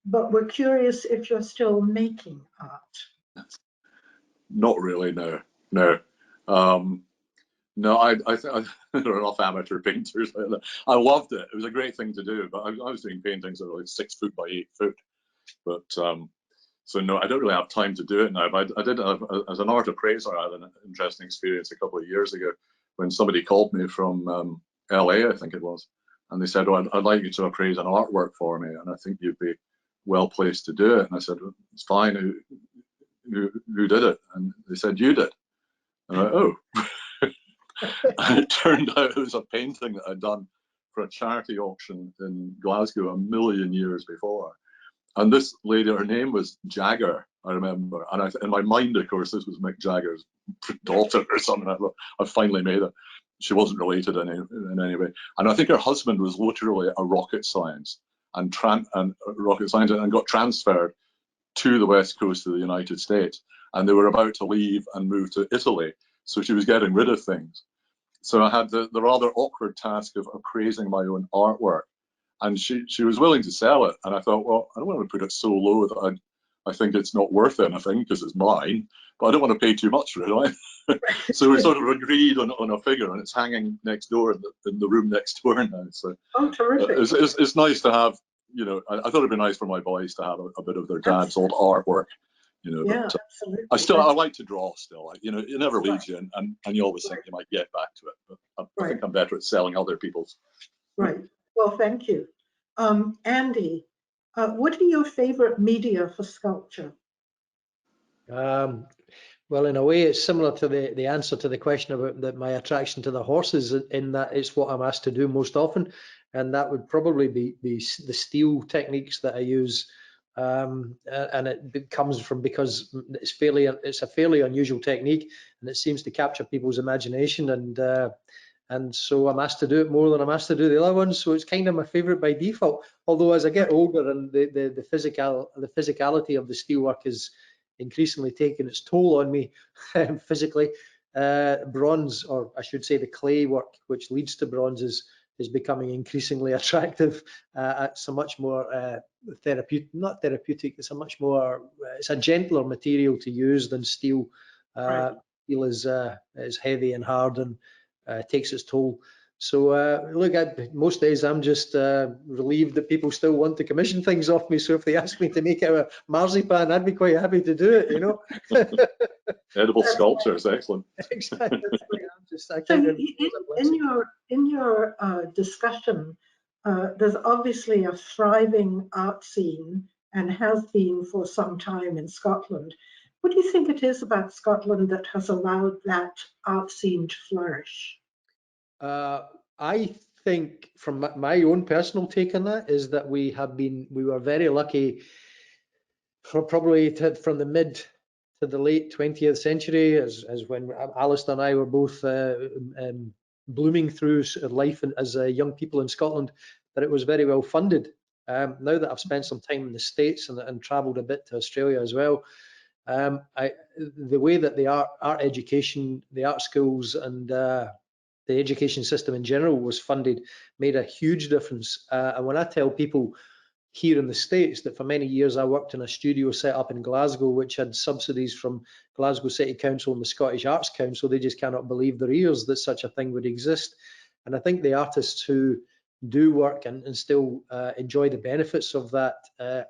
Speaker 4: but we're curious if you're still making art.
Speaker 2: Not really, no. No, I think there are enough amateur painters. I loved it. It was a great thing to do, but I was doing paintings that were like 6 foot by 8 foot. But so no, I don't really have time to do it now. But I did as an art appraiser. I had an interesting experience a couple of years ago when somebody called me from LA, I think it was, and they said, "Oh, I'd like you to appraise an artwork for me, and I think you'd be well placed to do it." And I said, well, "It's fine. Who did it?" And they said, "You did." And I went, "Oh." And it turned out it was a painting that I'd done for a charity auction in Glasgow 1,000,000 years before. And this lady, her name was Jagger, I remember. And in my mind, of course, this was Mick Jagger's daughter or something. I thought, I finally made it. She wasn't related in any way. And I think her husband was literally a rocket science and got transferred to the west coast of the United States. And they were about to leave and move to Italy. So she was getting rid of things. So I had the rather awkward task of appraising my own artwork. And she was willing to sell it. And I thought, well, I don't want to put it so low that I think it's not worth anything because it's mine, but I don't want to pay too much for it. Right? So we sort of agreed on a figure, and it's hanging next door in the room next door now. So
Speaker 4: terrific.
Speaker 2: It's nice to have, I thought it'd be nice for my boys to have a bit of their dad's old artwork.
Speaker 4: Yeah,
Speaker 2: but,
Speaker 4: absolutely.
Speaker 2: I like to draw still. It never leaves you, and you always think you might get back to it. But I think I'm better at selling other people's.
Speaker 4: Right. Well, thank you. Andy, what are your favorite media for sculpture?
Speaker 3: Well, in a way, it's similar to the answer to the question about my attraction to the horses, in that it's what I'm asked to do most often, and that would probably be the steel techniques that I use. And it comes from because it's a fairly unusual technique, and it seems to capture people's imagination, and so I'm asked to do it more than I'm asked to do the other ones. So it's kind of my favorite by default. Although as I get older and the physicality of the steelwork is increasingly taking its toll on me physically, bronze, or I should say the clay work, which leads to bronze, is becoming increasingly attractive. It's a much more not therapeutic. It's a gentler material to use than steel. Steel is heavy and hard and takes its toll. So look, most days I'm just relieved that people still want to commission things off me. So if they ask me to make out a marzipan, I'd be quite happy to do it,
Speaker 2: Edible sculpture is excellent.
Speaker 3: Exactly.
Speaker 4: In your discussion, there's obviously a thriving art scene and has been for some time in Scotland. What do you think it is about Scotland that has allowed that art scene to flourish?
Speaker 3: I think, from my own personal take on that, is that we were very lucky probably from the mid to the late 20th century, as when Alasdair and I were both blooming through life as young people in Scotland, that it was very well funded. Now that I've spent some time in the States and travelled a bit to Australia as well, the way that the art education, the art schools, and the education system in general was funded made a huge difference. And when I tell people here in the States that for many years I worked in a studio set up in Glasgow, which had subsidies from Glasgow City Council and the Scottish Arts Council. They just cannot believe their ears that such a thing would exist. And I think the artists who do work and still enjoy the benefits of that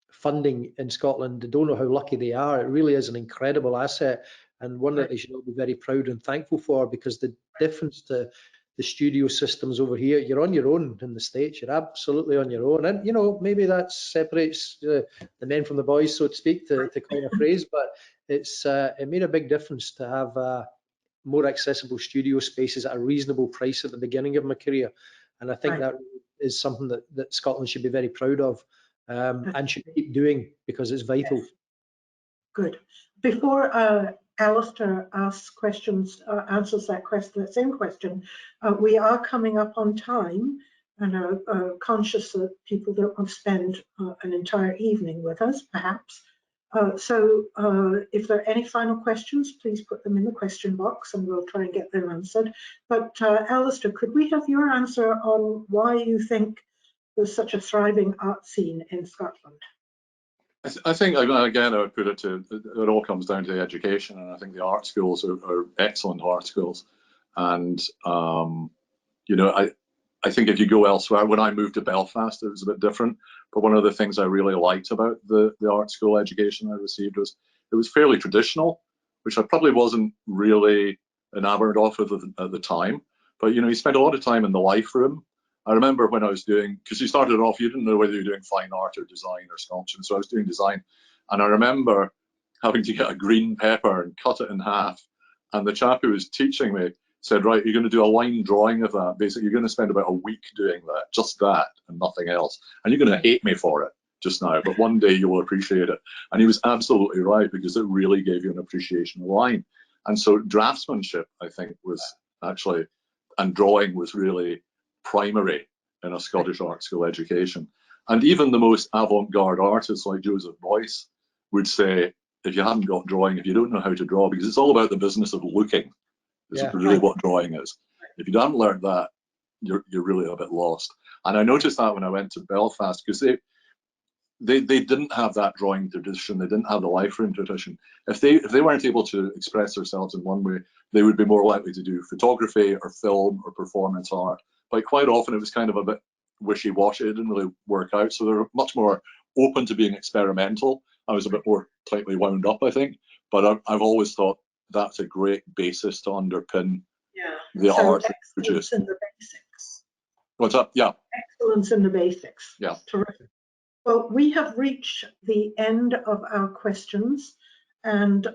Speaker 3: funding in Scotland, they don't know how lucky they are. It really is an incredible asset, and one that they should all be very proud and thankful for, because the difference to the studio systems over here, you're on your own in the States. You're absolutely on your own, and you know, maybe that separates the men from the boys, so to speak, to coin a phrase, but it's it made a big difference to have more accessible studio spaces at a reasonable price at the beginning of my career. And I think that is something that Scotland should be very proud of, and should keep doing, because it's vital.
Speaker 4: Yes. Good. Before Alasdair asks questions, answers that question, that same question, we are coming up on time, and are conscious that people don't want to spend an entire evening with us, perhaps. So if there are any final questions, please put them in the question box and we'll try and get them answered. But Alasdair, could we have your answer on why you think there's such a thriving art scene in Scotland?
Speaker 2: I think, again, I would put it to, it all comes down to the education, and I think the art schools are excellent art schools. And, you know, I think if you go elsewhere, when I moved to Belfast, it was a bit different. But one of the things I really liked about the art school education I received was it was fairly traditional, which I probably wasn't really enamored of at the time. But, you know, you spent a lot of time in the life room. I remember when I was doing, because you started off, you didn't know whether you were doing fine art or design or sculpture. So I was doing design. And I remember having to get a green pepper and cut it in half. And the chap who was teaching me said, right, you're going to do a line drawing of that. Basically, you're going to spend about a week doing that, just that and nothing else. And you're going to hate me for it just now, but one day you will appreciate it. And he was absolutely right, because it really gave you an appreciation of line. And so draftsmanship, I think, was actually, and drawing was really primary in a Scottish art school education. And even the most avant-garde artists like Joseph Beuys would say, if you haven't got drawing, if you don't know how to draw, because it's all about the business of looking, is really what drawing is. If you haven't learned that, you're really a bit lost. And I noticed that when I went to Belfast, because they didn't have that drawing tradition, they didn't have the life room tradition. If they weren't able to express themselves in one way, they would be more likely to do photography or film or performance art. But quite often it was kind of a bit wishy-washy, it didn't really work out. So they're much more open to being experimental. I was a bit more tightly wound up, I think. But I've always thought that's a great basis to underpin the art that you produce.
Speaker 4: In the basics.
Speaker 2: What's up? Yeah.
Speaker 4: Excellence in the basics.
Speaker 2: Yeah.
Speaker 4: Terrific. Well, we have reached the end of our questions. And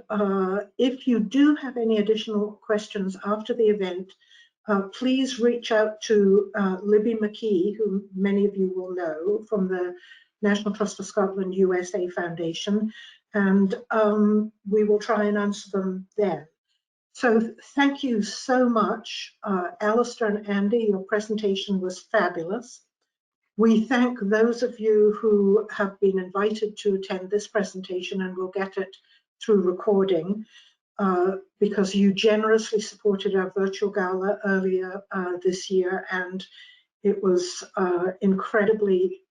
Speaker 4: if you do have any additional questions after the event, please reach out to Libby McKee, who many of you will know from the National Trust for Scotland USA Foundation, and we will try and answer them then. So thank you so much, Alasdair and Andy. Your presentation was fabulous. We thank those of you who have been invited to attend this presentation, and we'll get it through recording, because you generously supported our virtual gala earlier this year, and it was incredibly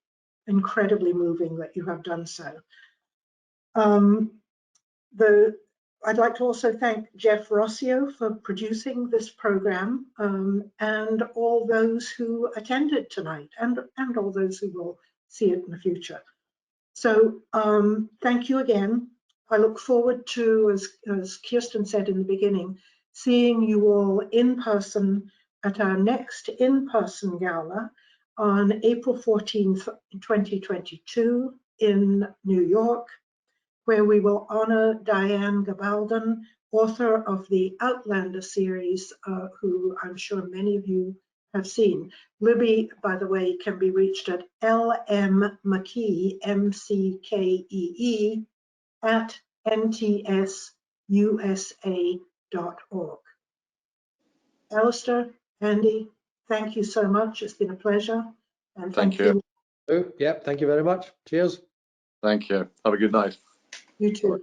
Speaker 4: moving that you have done so. I'd like to also thank Jeff Rossio for producing this program, and all those who attended tonight, and all those who will see it in the future. So thank you again. I look forward to, as Kirsten said in the beginning, seeing you all in person at our next in-person gala on April 14th, 2022 in New York, where we will honor Diane Gabaldon, author of the Outlander series, who I'm sure many of you have seen. Libby, by the way, can be reached at lmmckee, M-C-K-E-E, at NTSUSA.org. Alasdair, Andy, thank you so much. It's been a pleasure. And thank you.
Speaker 3: Yep, thank you very much. Cheers.
Speaker 2: Thank you. Have a good night.
Speaker 4: You too.